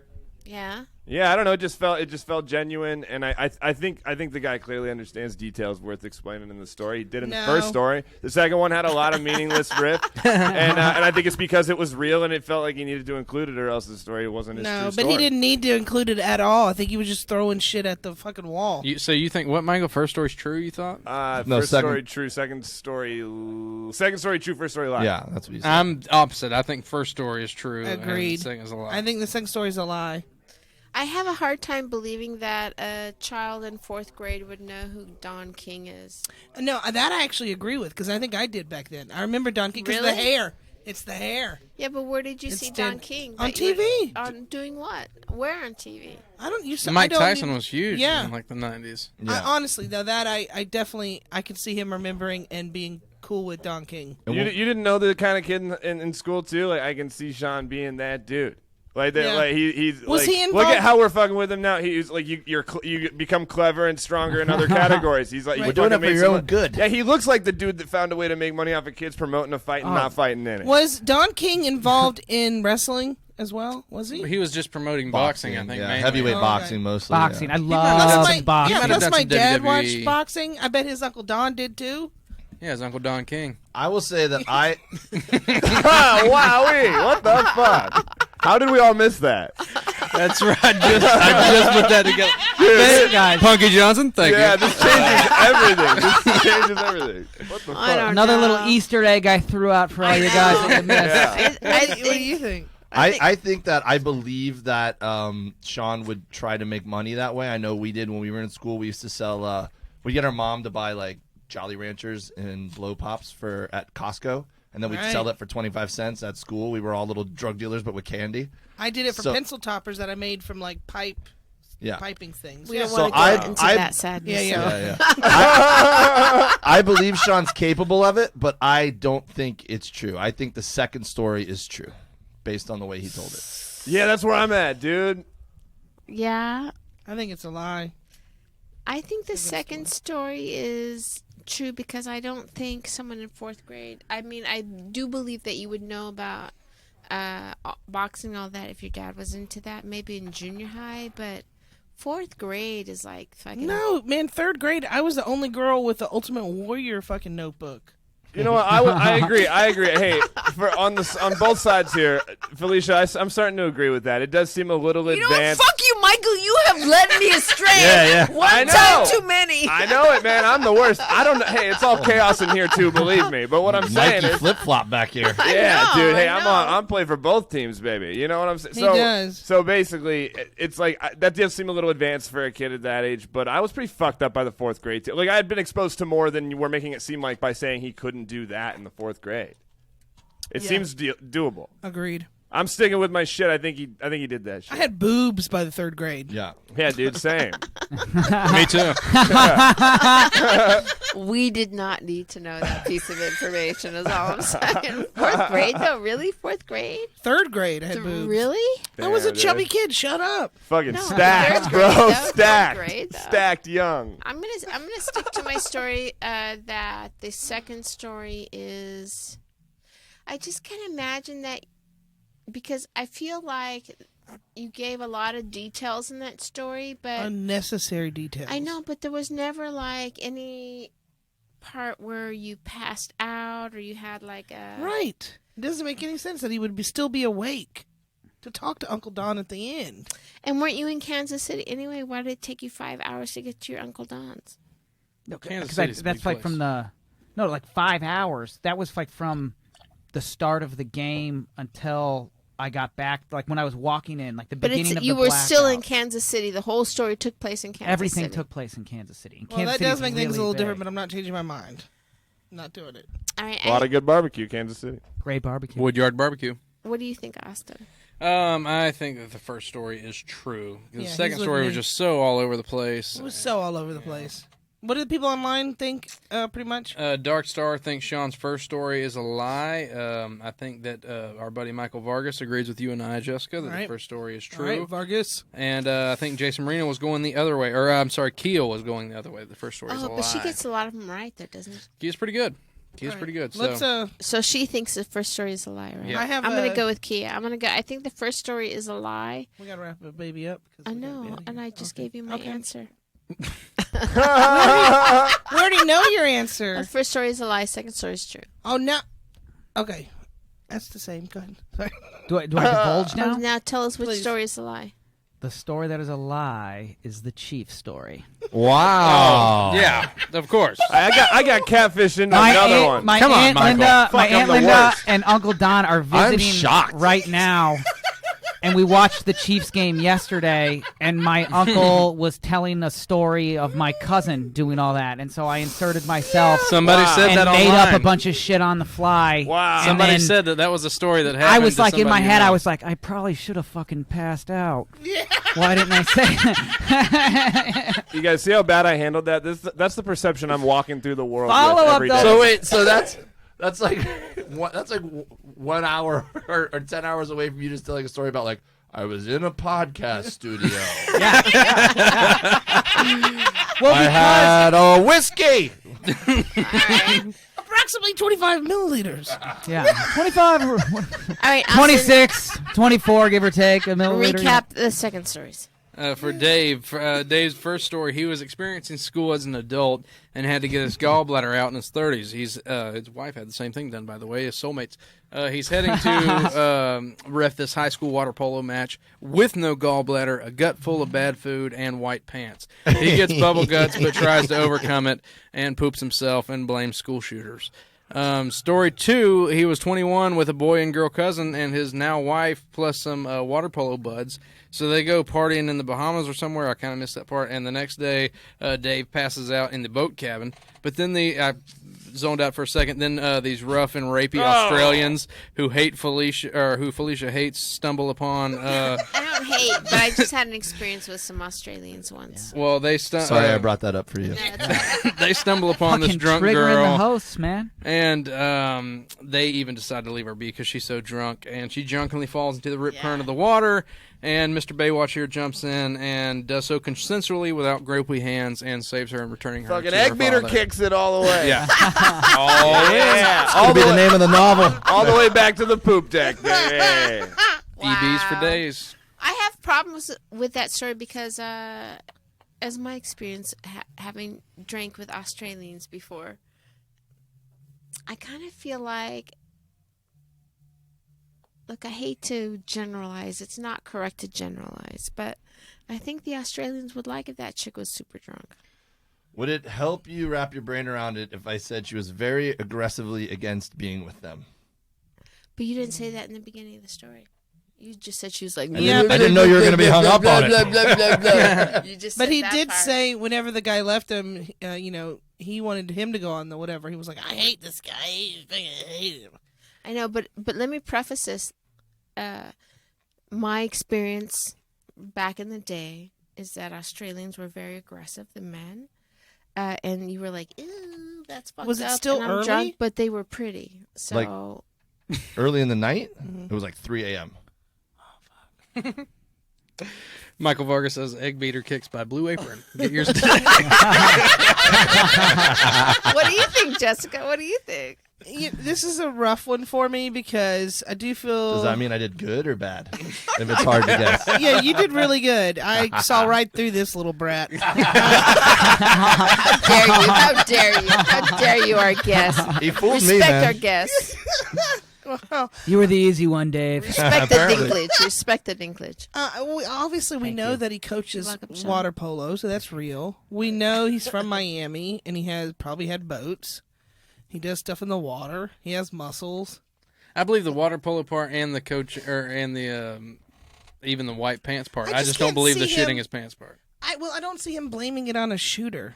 Yeah. Yeah, I don't know. It just felt genuine, and I think the guy clearly understands details worth explaining in the story. He did in the No. first story. The second one had a lot of meaningless riff, and I think it's because it was real and it felt like he needed to include it, or else the story wasn't his No, true but story. he didn't need to include it at all. I think he was just throwing shit at the fucking wall. So you think what, Michael? First story's true? You thought? No, first second- story true, second story true, first story lie. Yeah, that's what he said. I'm opposite. I think first story is true. Agreed. And second is a lie. I think the second story is a lie. I have a hard time believing that a child in 4th grade would know who Don King is. No, that I actually agree with because I think I did back then. I remember Don King because Really? the hair. It's the hair. Yeah, but where did you see It's Don dead. King? On That you TV. On doing what? Where on TV? I don't. You said Mike I don't Tyson even- was huge Yeah. in like the 90s. Yeah. Honestly, though, that I definitely I can see him remembering and being cool with Don King. You didn't know the kind of kid in school too. Like I can see Sean being that dude. Like that. Yeah. Like he's. Was like, he Look involved- at how we're fucking with him now. He's like you become clever and stronger in other categories. He's like Right. you We're doing fucking it for made your some- own good. Yeah, he looks like the dude that found a way to make money off of kids promoting a fight and not fighting in it. Was Don King involved in wrestling as well? Was he? He was just promoting boxing, I think. yeah. mainly. Heavyweight Oh, boxing mostly. Boxing. Yeah. I Plus love my, boxing. yeah, might have plus done my some dad WWE. watched boxing. I bet his Uncle Don did too. Yeah, his Uncle Don King. I will say that I Wowee! What the fuck? How did we all miss that? That's right. I just put that together. Hey, guys. Punky Johnson, thank Yeah, you. this changes everything. This changes everything. What the I fuck? don't Another know. little Easter egg I threw out for all you guys that missed. Yeah. What do you think? I think that I believe that Sean would try to make money that way. I know we did when we were in school. We used to sell. We get our mom to buy like Jolly Ranchers and blow pops at Costco, and then we'd Right. sell that for 25 cents at school. We were all little drug dealers, but with candy. I did it for So- pencil toppers that I made from like Yeah. piping things. We Yeah. don't So want to I- go into I- that sadness. Yeah. Yeah, yeah. I believe Sean's capable of it, but I don't think it's true. I think the second story is true, based on the way he told it. Yeah, that's where I'm at, dude. Yeah. I think it's a lie. I think the second story is true because I don't think someone in 4th grade. I mean, I do believe that you would know about boxing, all that, if your dad was into that. Maybe in junior high, but 4th grade is like fucking. No, man, 3rd grade, I was the only girl with the Ultimate Warrior fucking notebook. You know what? I agree. Hey, on both sides here, Felicia, I'm starting to agree with that. It does seem a little You know what? advanced. Fuck you, Michael. You have led me astray. Yeah. One time too many. I know it, man. I'm the worst. I don't know. Hey, it's all chaos in here too. Believe me. But what I'm saying is, flip flop back here. yeah, dude. Hey, I know. I'm playing for both teams, baby. You know what I'm saying? He does. So basically, it's like that does seem a little advanced for a kid at that age. But I was pretty fucked up by the 4th grade. Like I had been exposed to more than you were making it seem like by saying he couldn't do that in the 4th grade. It seems doable. Agreed. I'm sticking with my shit. I think he did that shit. I had boobs by the 3rd grade. Yeah. Yeah, dude, same. Me too. We did not need to know that piece of information, is all I'm saying. 4th grade, though? Really? 4th grade? 3rd grade, I had boobs. Really? I was a Damn, chubby dude. kid. Shut up. Fucking No, stacked, 3rd bro. grade, though. 3rd Stacked. grade, though. Stacked young. I'm gonna stick to my story that the second story is. I just can't imagine that because I feel like you gave a lot of details in that story, but Unnecessary details. I know, but there was never like any part where you passed out or you had like a Right. It doesn't make any sense that he would still be awake to talk to Uncle Don at the end. And weren't you in Kansas City anyway? Why did it take you 5 hours to get to your Uncle Don's? Kansas Because City's a that's big like place. from like 5 hours. That was like from the start of the game until I got back, like when I was walking in, like the But beginning of you the were still in blackout. Kansas City. The whole story took place in Kansas Everything City. took place in Kansas City. And Well, Kansas that does City's make things a really little big. different, but I'm not changing my mind. I'm not doing it. All right, A lot of good barbecue, Kansas City. Great barbecue. Woodyard Barbecue. what do you think, Austin? I think that the first story is true. Yeah, The he's second with story was me. just so all over the place. It was so all over the place. What do the people online think, pretty much? Dark Star thinks Sean's first story is a lie. I think that our buddy Michael Vargas agrees with you and I, Jessica, that All right. the first story is All true. right, Vargas. And I think Jason Marino was going the other way. Or, I'm sorry, Keel was going the other way. The first story is a Oh, lie. but she gets a lot of them right, though, doesn't she? Keel's pretty good. All right. Pretty good. Let's, So she thinks the first story is a lie, right? Yeah. I have I'm going to go with Kia. I'm going to go. I think the first story is a lie. We got to wrap the baby up. 'cause I we gotta be know, out of and here. I just gave you my Okay. answer. We already know your answer. The first story is a lie. Second story is true. Oh, no. Okay. That's the same. Go ahead. Sorry. Do I divulge Now, now? tell us which Please. story is a lie. The story that is a lie is the Chief story. Wow. Yeah, of course. I got catfish in another one. My Come on, Aunt Michael. Linda, my Fuck, I'm Aunt the Linda worst. and Uncle Don are visiting shocked. right now. And we watched the Chiefs game yesterday, and my uncle was telling a story of my cousin doing all that, and so I inserted myself Somebody said and that made online. up a bunch of shit on the fly. Wow. And Somebody then said that was a story that happened. I was to like, in my somebody you head, know. I was like, I probably should have fucking passed out. Why didn't I say that? You guys see how bad I handled that? That's the perception I'm walking through the world Follow with up, every though. day. So wait, so that's like 1 hour or 10 hours away from you just telling a story about like I was in a podcast studio. Well, I because had a whiskey. Approximately 25 milliliters. yeah, 25, or All right, Austin, 26, 24, give or take a milliliter. recap the second stories. For Dave, Dave's first story, he was experiencing school as an adult and had to get his gallbladder out in his 30s. His wife had the same thing done, by the way, his soulmates. He's heading to ref this high school water polo match with no gallbladder, a gut full of bad food, and white pants. He gets bubble guts but tries to overcome it and poops himself and blames school shooters. Story 2, he was 21 with a boy and girl cousin and his now wife plus some water polo buds. So they go partying in the Bahamas or somewhere. I kind of missed that part. And the next day, Dave passes out in the boat cabin. But then I zoned out for a second. Then these rough and rapey Australians who hate Felicia, or who Felicia hates, stumble upon. I don't hate, but I just had an experience with some Australians once. Well, they Sorry, I brought that up for you. Yeah, it's okay. they stumble upon this Fucking drunk triggering girl. the hosts, man. And they even decide to leave her be because she's so drunk. And she drunkenly falls into the rip current of the water. And Mr. Baywatch here jumps in and does so consensually without gropey hands and saves her and returning her Fucking to egg her beater father. kicks it all the way. Yeah. Oh, yeah. That'll be the name of the novel. All the way back to the poop deck. Hey. EBs for days. I have problems with that story because, as my experience having drank with Australians before, I kind of feel like, look, I hate to generalize. It's not correct to generalize, but I think the Australians would like if that chick was super drunk. Would it help you wrap your brain around it if I said she was very aggressively against being with them? But you didn't say that in the beginning of the story. You just said she was like, I didn't know you were going to be hung up on it. You just But said he that did part. say whenever the guy left him, he wanted him to go on the whatever. He was like, I hate this guy. I hate him. I know, but let me preface this. My experience back in the day is that Australians were very aggressive, the men. And you were like, ew, that's fucked up. Was it still and I'm early? drunk, but they were pretty. So Early in the night, it was like 3 a.m. Michael Vargas says egg beater kicks by Blue Apron. Get yours today. what do you think, Jessica? What do you think? This is a rough one for me because I do feel. Does that mean I did good or bad? If it's hard to guess. Yeah, you did really good. I saw right through this little brat. How dare you? How dare you? How dare you, our guest? He fooled Respect me, man. our guests. Well, You were the easy one, Dave. Respect the Apparently. dinklage. Respect the dinklage. Obviously, we know that he coaches Welcome, Sean. water polo, so that's real. We know he's from Miami, and he has probably had boats. He does stuff in the water. He has muscles. I believe the water polo part and the coach and the even the white pants part. I just don't can't believe the see shitting him- his pants part. I don't see him blaming it on a shooter.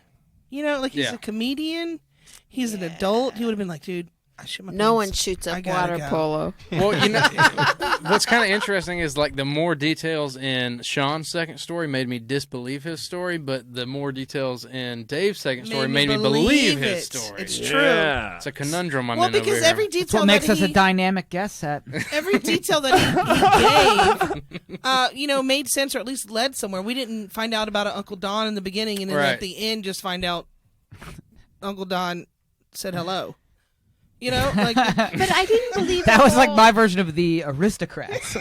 He's Yeah. a comedian. He's an adult. He would have been like, dude, I shit my No pants. one shoots I up gotta water go." polo. Well, what's kind of interesting is like the more details in Sean's second story made me disbelieve his story, but the more details in Dave's second story made me believe his it. story. It's true. Yeah. It's a conundrum I'm Well, in over because here. every That's detail what makes that us a he, dynamic guest set. every detail that he gave, made sense or at least led somewhere. We didn't find out about Uncle Don in the beginning, and then Right. at the end, just find out Uncle Don said hello. Like But I didn't believe That the was like whole- my version of the aristocrats.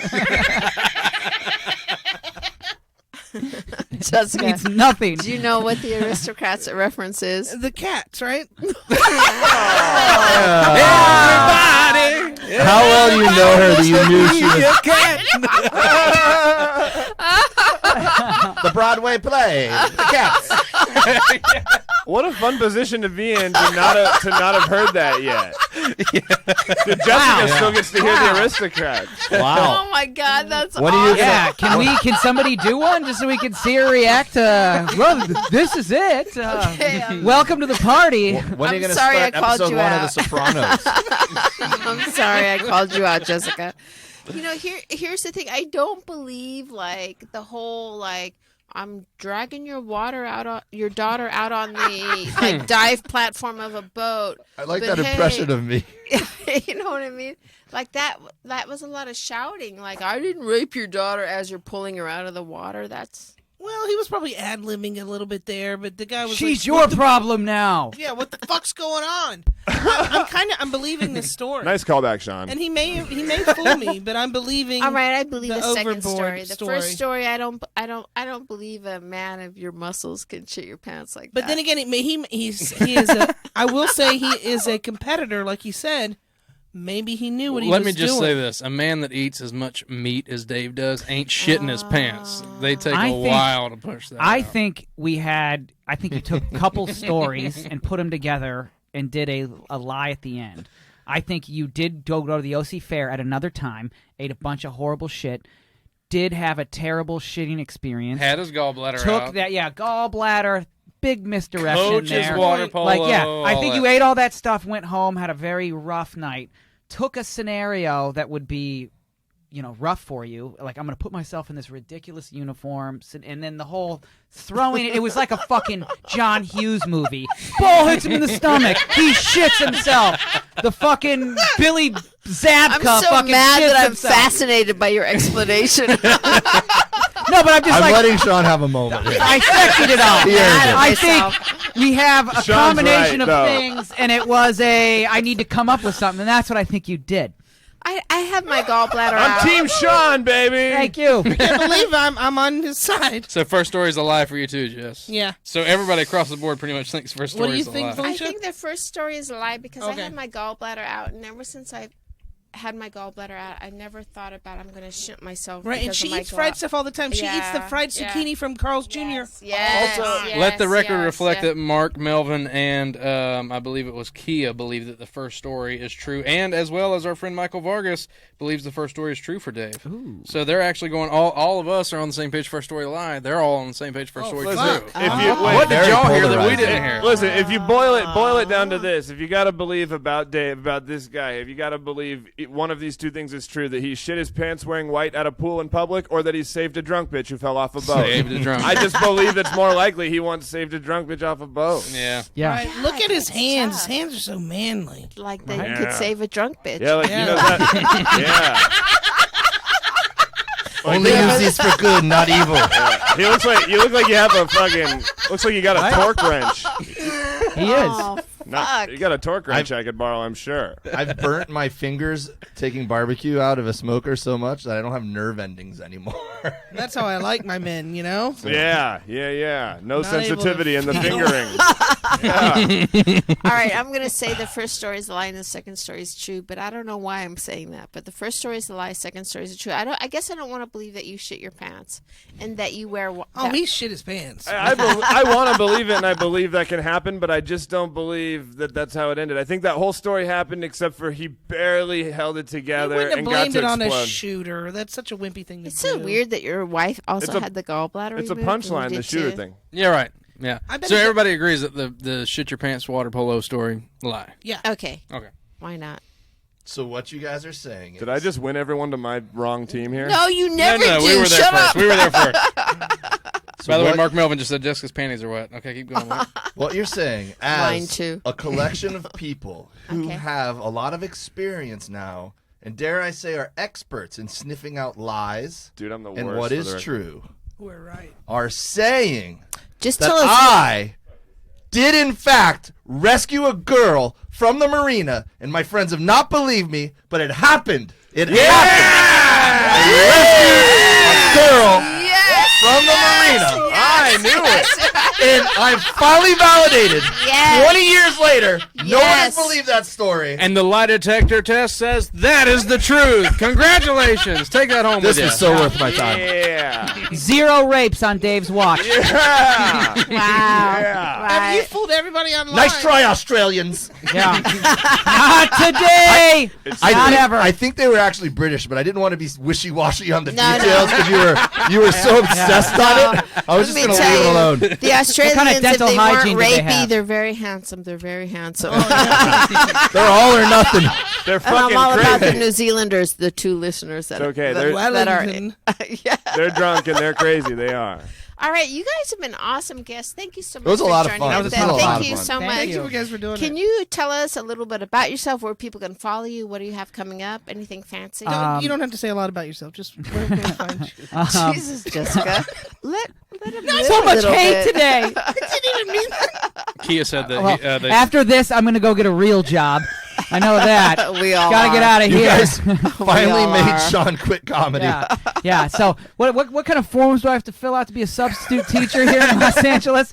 Jessica, It's nothing. do you know what the aristocrats reference is? the cats, right? Everybody! How well do you know her that you knew she was the Broadway play, The Cats? What a fun position to be in to not have heard that yet. Jessica still gets to hear the aristocrats. Wow. Oh my God, that's What do you- awesome. Yeah, can somebody do one just so we can see her react? Well, this is it. Okay, Welcome to the party. When are you I'm going to sorry I start called episode you 1 of out. The Sopranos? I'm sorry I called you out, Jessica. Here's the thing. I don't believe like the whole like I'm dragging your daughter out on the like dive platform of a boat. I like But that impression hey, of me. You know what I mean? Like that was a lot of shouting. Like I didn't rape your daughter as you're pulling her out of the water. That's Well, he was probably ad-libbing a little bit there, but the guy was She's like, your problem now. yeah, what the fuck's going on? I'm believing this story. Nice callback, Sean. And he may fool me, but I'm believing. all right. I believe the the second overboard story. The story. first story, I don't believe a man of your muscles can shit your pants like But that. then again, he is a. I will say he is a competitor, like he said. Maybe he knew what he Let was me just doing. say this: a man that eats as much meat as Dave does ain't shitting his pants. They take I a think- while to push that. I out. think you took a couple stories and put them together and did a lie at the end. I think you did go to the OC Fair at another time, ate a bunch of horrible shit, did have a terrible shitting experience. had his gallbladder Took out. that, gallbladder, big misdirection Coaches there. water polo. Like, I think all you that. ate all that stuff, went home, had a very rough night, took a scenario that would be, rough for you. Like, I'm going to put myself in this ridiculous uniform, and then the whole throwing it was like a fucking John Hughes movie. Ball hits him in the stomach. He shits himself. The fucking Billy Zabka I'm so fucking mad shits that I'm himself. fascinated by your explanation. No, but I'm just I'm like, letting Sean have a moment here. I sectioned it all. He earned it. I think we have a Sean's combination right, of though. things, and it was I need to come up with something, and that's what I think you did. I have my gallbladder I'm out. Team Sean, baby. Thank you. I can't believe I'm on his side. So first story is a lie for you too, Jess. Yeah. So everybody across the board pretty much thinks first What story do you is a think, lie. Felicia? I think the first story is a lie because I Okay. had my gallbladder out, and ever since I had my gallbladder out, I never thought about I'm going to shit myself. Right, and because she of my eats fried stuff all the time. She eats the Yeah, fried yeah. zucchini from Carl's Jr. Yes, Also, yes, Let the record yes, reflect yes. that Mark, Melvin, and I believe it was Kia believe that the first story is true, and as well as our friend Michael Vargas believes the first story is true for Dave. Ooh. So they're actually going. All of us are on the same page. First story lie. They're all on the same page. First story Listen, true. if you wait, What did y'all hear that we polarizing. didn't hear? Listen, if you boil it down to this, if you got to believe about Dave, about this guy, if you got to believe one of these two things is true, that he shit his pants wearing white at a pool in public, or that he saved a drunk bitch who fell off a boat. Saved a drunk. I just believe it's more likely he once saved a drunk bitch off a boat. Yeah. Yeah. Right, look at his Good hands. His job. hands are so manly. Like they Yeah. could save a drunk bitch. Yeah, like Yeah. you know that. Yeah. Only use these for good, not evil. You look like you have a fucking. Looks like you got a torque wrench. He is. Oh, Not, fuck. you got a torque wrench I could borrow, I'm sure. I've burnt my fingers taking barbecue out of a smoker so much that I don't have nerve endings anymore. That's how I like my men, you know? Yeah. No Not able sensitivity to in the feel. fingering. Yeah. All right, I'm going to say the first story is a lie and the second story is true, but I don't know why I'm saying that. But the first story is a lie, second story is true. I guess I don't want to believe that you shit your pants and that you wear. Oh, he shit his pants. I want to believe it, and I believe that can happen, but I just don't believe that that's how it ended. I think that whole story happened, except for he barely held it You together wouldn't have and got blamed to it on a explode. shooter. That's such a wimpy thing to It's do. so weird that your wife also It's a- had the gallbladder. It's a removed and you punchline, the did shooter too. thing. Yeah. Right. Yeah. I bet So he- everybody agrees that the shit your pants water polo story lie. Yeah. Okay, Okay. why not? So what you guys are saying is... Did I just win everyone to my wrong team here? No, you never no, do. we were there Shut first. up. We were there first. By the way, what- Mark Melvin just said Jessica's panties are wet. Okay, keep going. Mark. What you're saying, Mine as too. a collection of people who Okay. have a lot of experience now, and dare I say are experts in sniffing out lies Dude, I'm the worst. and what for is the record. true, We're right. are saying Just that tell us. I did in fact rescue a girl from the marina, and my friends have not believed me, but it happened. It happened. I rescued a girl Yes. from the marina. I knew it. And I'm finally validated. Yes. 20 years later, no one has Yes. believed that story. And the lie detector test says that is the truth. Congratulations. Take that home This with you. was so worth my time. Yeah. 0 rapes on Dave's watch. Yeah. Wow. Yeah. Have you Right. fooled everybody online? Nice try, Australians. Yeah. Not today. Not ever. I think they were actually British, but I didn't want to be wishy-washy on the No, details because you were so obsessed on it. I was just Let going me to leave it tell alone. you, the Australians, kind of if dental they weren't hygiene do they rapey, have? they're very handsome. They're very handsome. They're all or nothing. They're And I'm fucking all about the crazy. New Zealanders, the two listeners that, It's okay, that, they're- that are. Wellington. Yeah. They're drunk and they're crazy. They are. All right, you guys have been awesome guests. Thank you so much was a for lot of joining fun. us. This was a lot Thank of you fun. so Thank much. Thank you. you guys for doing Can it. you tell us a little bit about yourself, where people can follow you? What do you have coming up? Anything fancy? You don't have to say a lot about yourself. Just where can we find you? Jesus, Jessica. Let him live So a much little hate bit. today. Kia said that. Well, they, after this, I'm going to go get a real job. I know that. We all Gotta get are. out of You here. guys finally all made are. Sean quit comedy. Yeah, yeah. So, what kind of forms do I have to fill out to be a substitute teacher here in Los Angeles?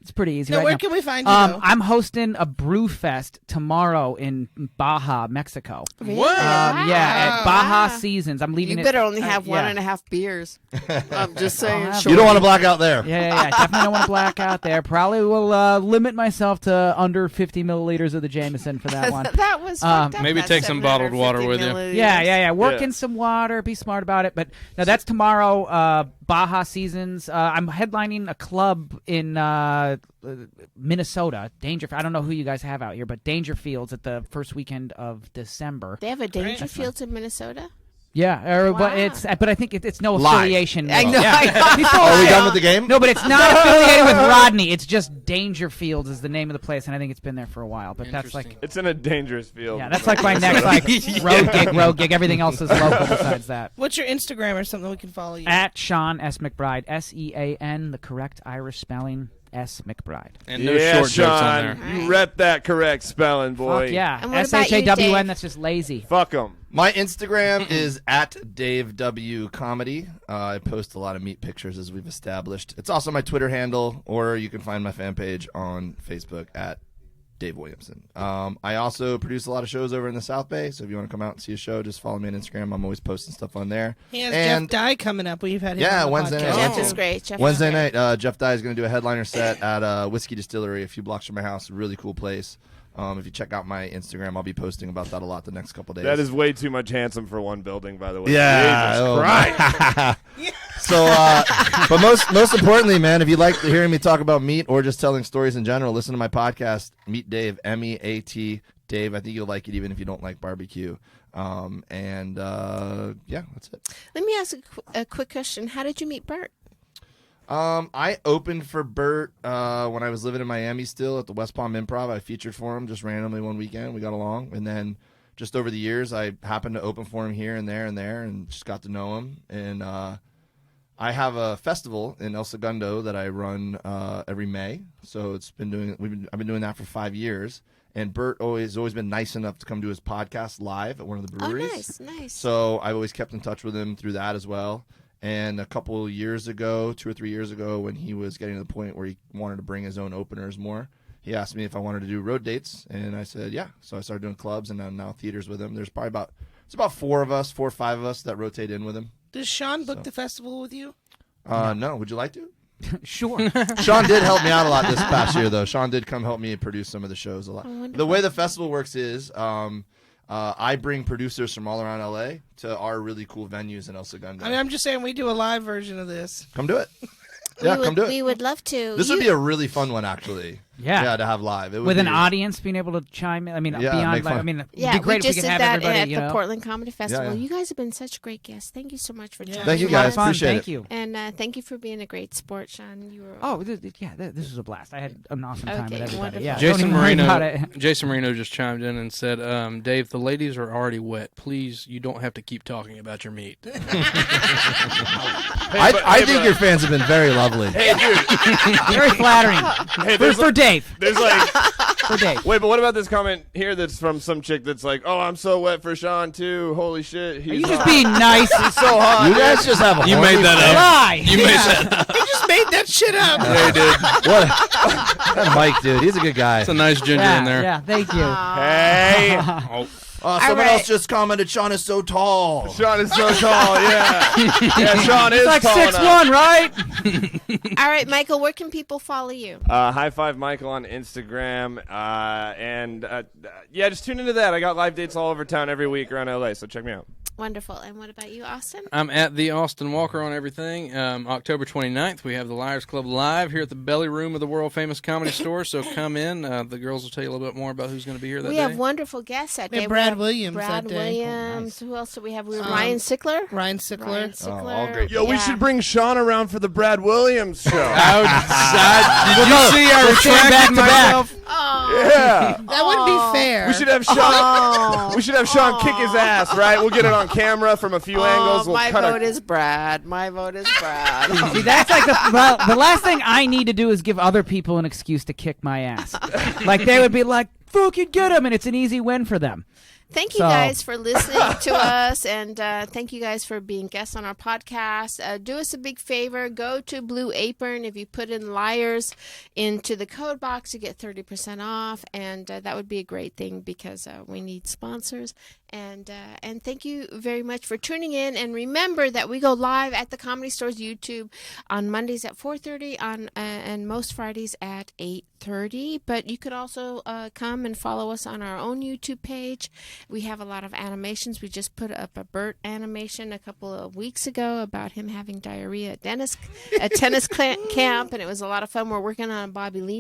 It's pretty easy. Now, right where now. can we find you? though? I'm hosting a brew fest tomorrow in Baja, Mexico. Really? What? Yeah, at Baja Wow. Seasons. I'm You leaving. better only have yeah. one and a half beers. I'm just saying. have Sure. You don't want to black out there. Yeah. Definitely don't want to black out there. Probably will limit myself to under 50 milliliters of the Jameson for that one. That was fucked up, Maybe that take some bottled water 750 with you. milliliters. Yeah. Work Yeah. in some water. Be smart about it. But no, that's tomorrow. Baja Seasons. I'm headlining a club in Minnesota. I don't know who you guys have out here, but Dangerfields at the first weekend of December. They have a Dangerfields in Minnesota? Yeah, Wow. but I think it's no Live. affiliation. I know. Yeah. I know. He's still Are we alive. done with the game? No, but it's not affiliated with Rodney. It's just Dangerfields is the name of the place, and I think it's been there for a while. But that's like, It's in a dangerous field. yeah, that's like my next road gig. Everything else is local besides that. What's your Instagram or something we can follow you? At Sean S. McBride, SEAN, the correct Irish spelling. S. McBride. And no yeah, short jokes on Sean, there. you rep that correct spelling, boy. Fuck yeah. And what about you, SHAWN, Dave? that's just lazy. Fuck them. My Instagram is at Dave W Comedy. I post a lot of meat pictures, as we've established. It's also my Twitter handle, or you can find my fan page on Facebook at Dave Williamson. I also produce a lot of shows over in the South Bay, so if you want to come out and see a show, just follow me on Instagram. I'm always posting stuff on there. He has And- Jeff Dye coming up. We've had him Yeah, on the Wednesday podcast. night. Jeff Oh. is great. Jeff Wednesday is great. night, Jeff Dye is going to do a headliner set at Whiskey Distillery a few blocks from my house. A really cool place. If you check out my Instagram, I'll be posting about that a lot the next couple days. That is way too much handsome for one building, by the way. Yeah. Jesus Oh, Christ. So, but most importantly, man, if you like hearing me talk about meat or just telling stories in general, listen to my podcast, Meet Dave, MEAT Dave. I think you'll like it even if you don't like barbecue. Yeah, that's it. Let me ask a quick question. How did you meet Bert? I opened for Bert when I was living in Miami still at the West Palm Improv. I featured for him just randomly one weekend. We got along. And then just over the years, I happened to open for him here and there and just got to know him. And I have a festival in El Segundo that I run every May. So I've been doing that for 5 years. And Bert always been nice enough to come do his podcast live at one of the breweries. Oh, nice. So I've always kept in touch with him through that as well. And a couple years ago, 2 or 3 years ago, when he was getting to the point where he wanted to bring his own openers more, he asked me if I wanted to do road dates, and I said yeah. So I started doing clubs and now theaters with him. There's probably about 4 or 5 of us that rotate in with him. Does Sean book the festival with you? No, would you like to? Sure. Sean did help me out a lot this past year, though. Sean did come help me produce some of the shows a lot. The way the festival works is I bring producers from all around LA to our really cool venues in El Segundo. I mean, I'm just saying we do a live version of this. Come do it. Yeah, come do it. We would love to. This would be a really fun one, actually. Yeah. to have live. It would With an be- audience being able to chime in. I mean, Yeah, beyond. make fun. I mean, Yeah, it'd be great we if we just could did have that everybody. at You the know. Portland Comedy Festival. yeah. You guys have been such great guests. Thank you so much for joining Thank you us. guys. Fun. Appreciate Thank it. you. And thank you for being a great sport, Sean. You were Oh, this was a blast. I had an awesome time Okay, with everybody. wonderful. Yeah, don't Jason even worry about Marino, it. Jason Marino just chimed in and said, "Dave, the ladies are already wet. Please, you don't have to keep talking about your meat." I think your fans have been very lovely. Hey, dude. Very flattering. Hey, for Dave. there's like, For Dave. wait, but what about this comment here that's from some chick that's like, oh, I'm so wet for Sean, too. Holy shit. Are He's you just hot. being nice? He's so hot. You guys just have a You horny made that up. Lie. You made that. You just made that shit up. Hey, dude. What? That Mike, dude, he's a good guy. It's a nice ginger Yeah, in there. yeah, thank you. Hey. Someone right. else just commented, Sean is so tall. Sean is so tall, yeah. Yeah, Sean is It's like tall 6'1", enough. right? all right, Michael. Where can people follow you? High Five Michael on Instagram. Yeah, just tune into that. I got live dates all over town every week around LA, so check me out. Wonderful. And what about you, Austin? I'm at the Austin Walker on everything. October 29th, we have the Liars Club live here at the Belly Room of the world famous Comedy Store. So come in. The girls will tell you a little bit more about who's going to be here that We day. have wonderful guests that We day. have Brad have Williams Brad that day. Williams. Who else do we have? We have Ryan Sickler. Ryan Sickler. Ryan Sickler. all great. Yo, we Yeah. should bring Sean around for the Brad Williams show. Did you see I retracted back to back. myself? Yeah. That wouldn't be fair. We should have Sean. We should have Sean kick his ass, right? We'll get it on camera from a few angles. We'll my cut vote is Brad. My vote is Brad. See, that's like the last thing I need to do is give other people an excuse to kick my ass. Like they would be like, "Fucking get him," and it's an easy win for them. Thank you So- guys for listening to us, and thank you guys for being guests on our podcast. Do us a big favor. Go to Blue Apron. If you put in liars into the code box, you get 30% off, and that would be a great thing because we need sponsors. And thank you very much for tuning in. And remember that we go live at the Comedy Store's YouTube on Mondays at 4:30 and most Fridays at 8:30. But you could also come and follow us on our own YouTube page. We have a lot of animations. We just put up a Bert animation a couple of weeks ago about him having diarrhea at tennis camp, and it was a lot of fun. We're working on a Bobby Lee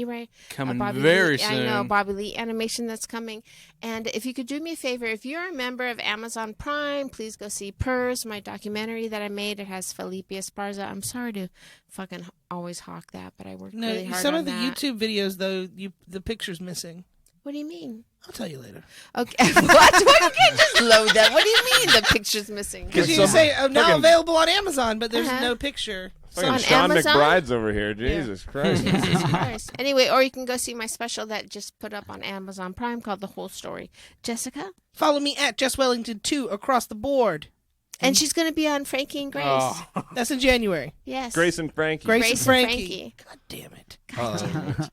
Coming Bobby very Lee, soon. I know, Bobby Lee animation that's coming. And if you could do me a favor, if you're a member of Amazon Prime, please go see Purrs, my documentary that I made. It has Felicia Esparza. I'm sorry to fucking always hawk that, but I worked No, really hard some on of the that. YouTube videos though, the picture's missing. What do you mean? I'll tell you later. Okay. What? You can't just load that. What do you mean the picture's missing? Because you say now available on Amazon, but there's no picture. Fucking on Sean Amazon? McBride's over here. Jesus Christ. Jesus Christ. Anyway, or you can go see my special that just put up on Amazon Prime called The Whole Story. Jessica? Follow me at Jess Wellington 2 across the board. And she's going to be on Frankie and Grace. Oh. That's in January. Yes. Grace and Frankie. Grace and Frankie. Frankie. God damn it.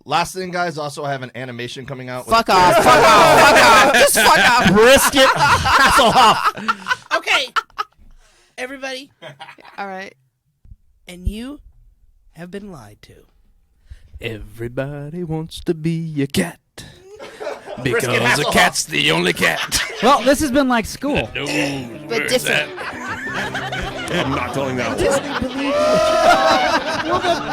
Last thing, guys, also have an animation coming out. Fuck off. Fuck off. Fuck off. Just fuck off. Brisket Hasselhoff. Okay. Everybody. All right. And you have been lied to. Everybody wants to be a cat. Brisket Because a Hasselhoff. cat's the only cat. Well, this has been like school. But different. I'm not telling that one. Well, the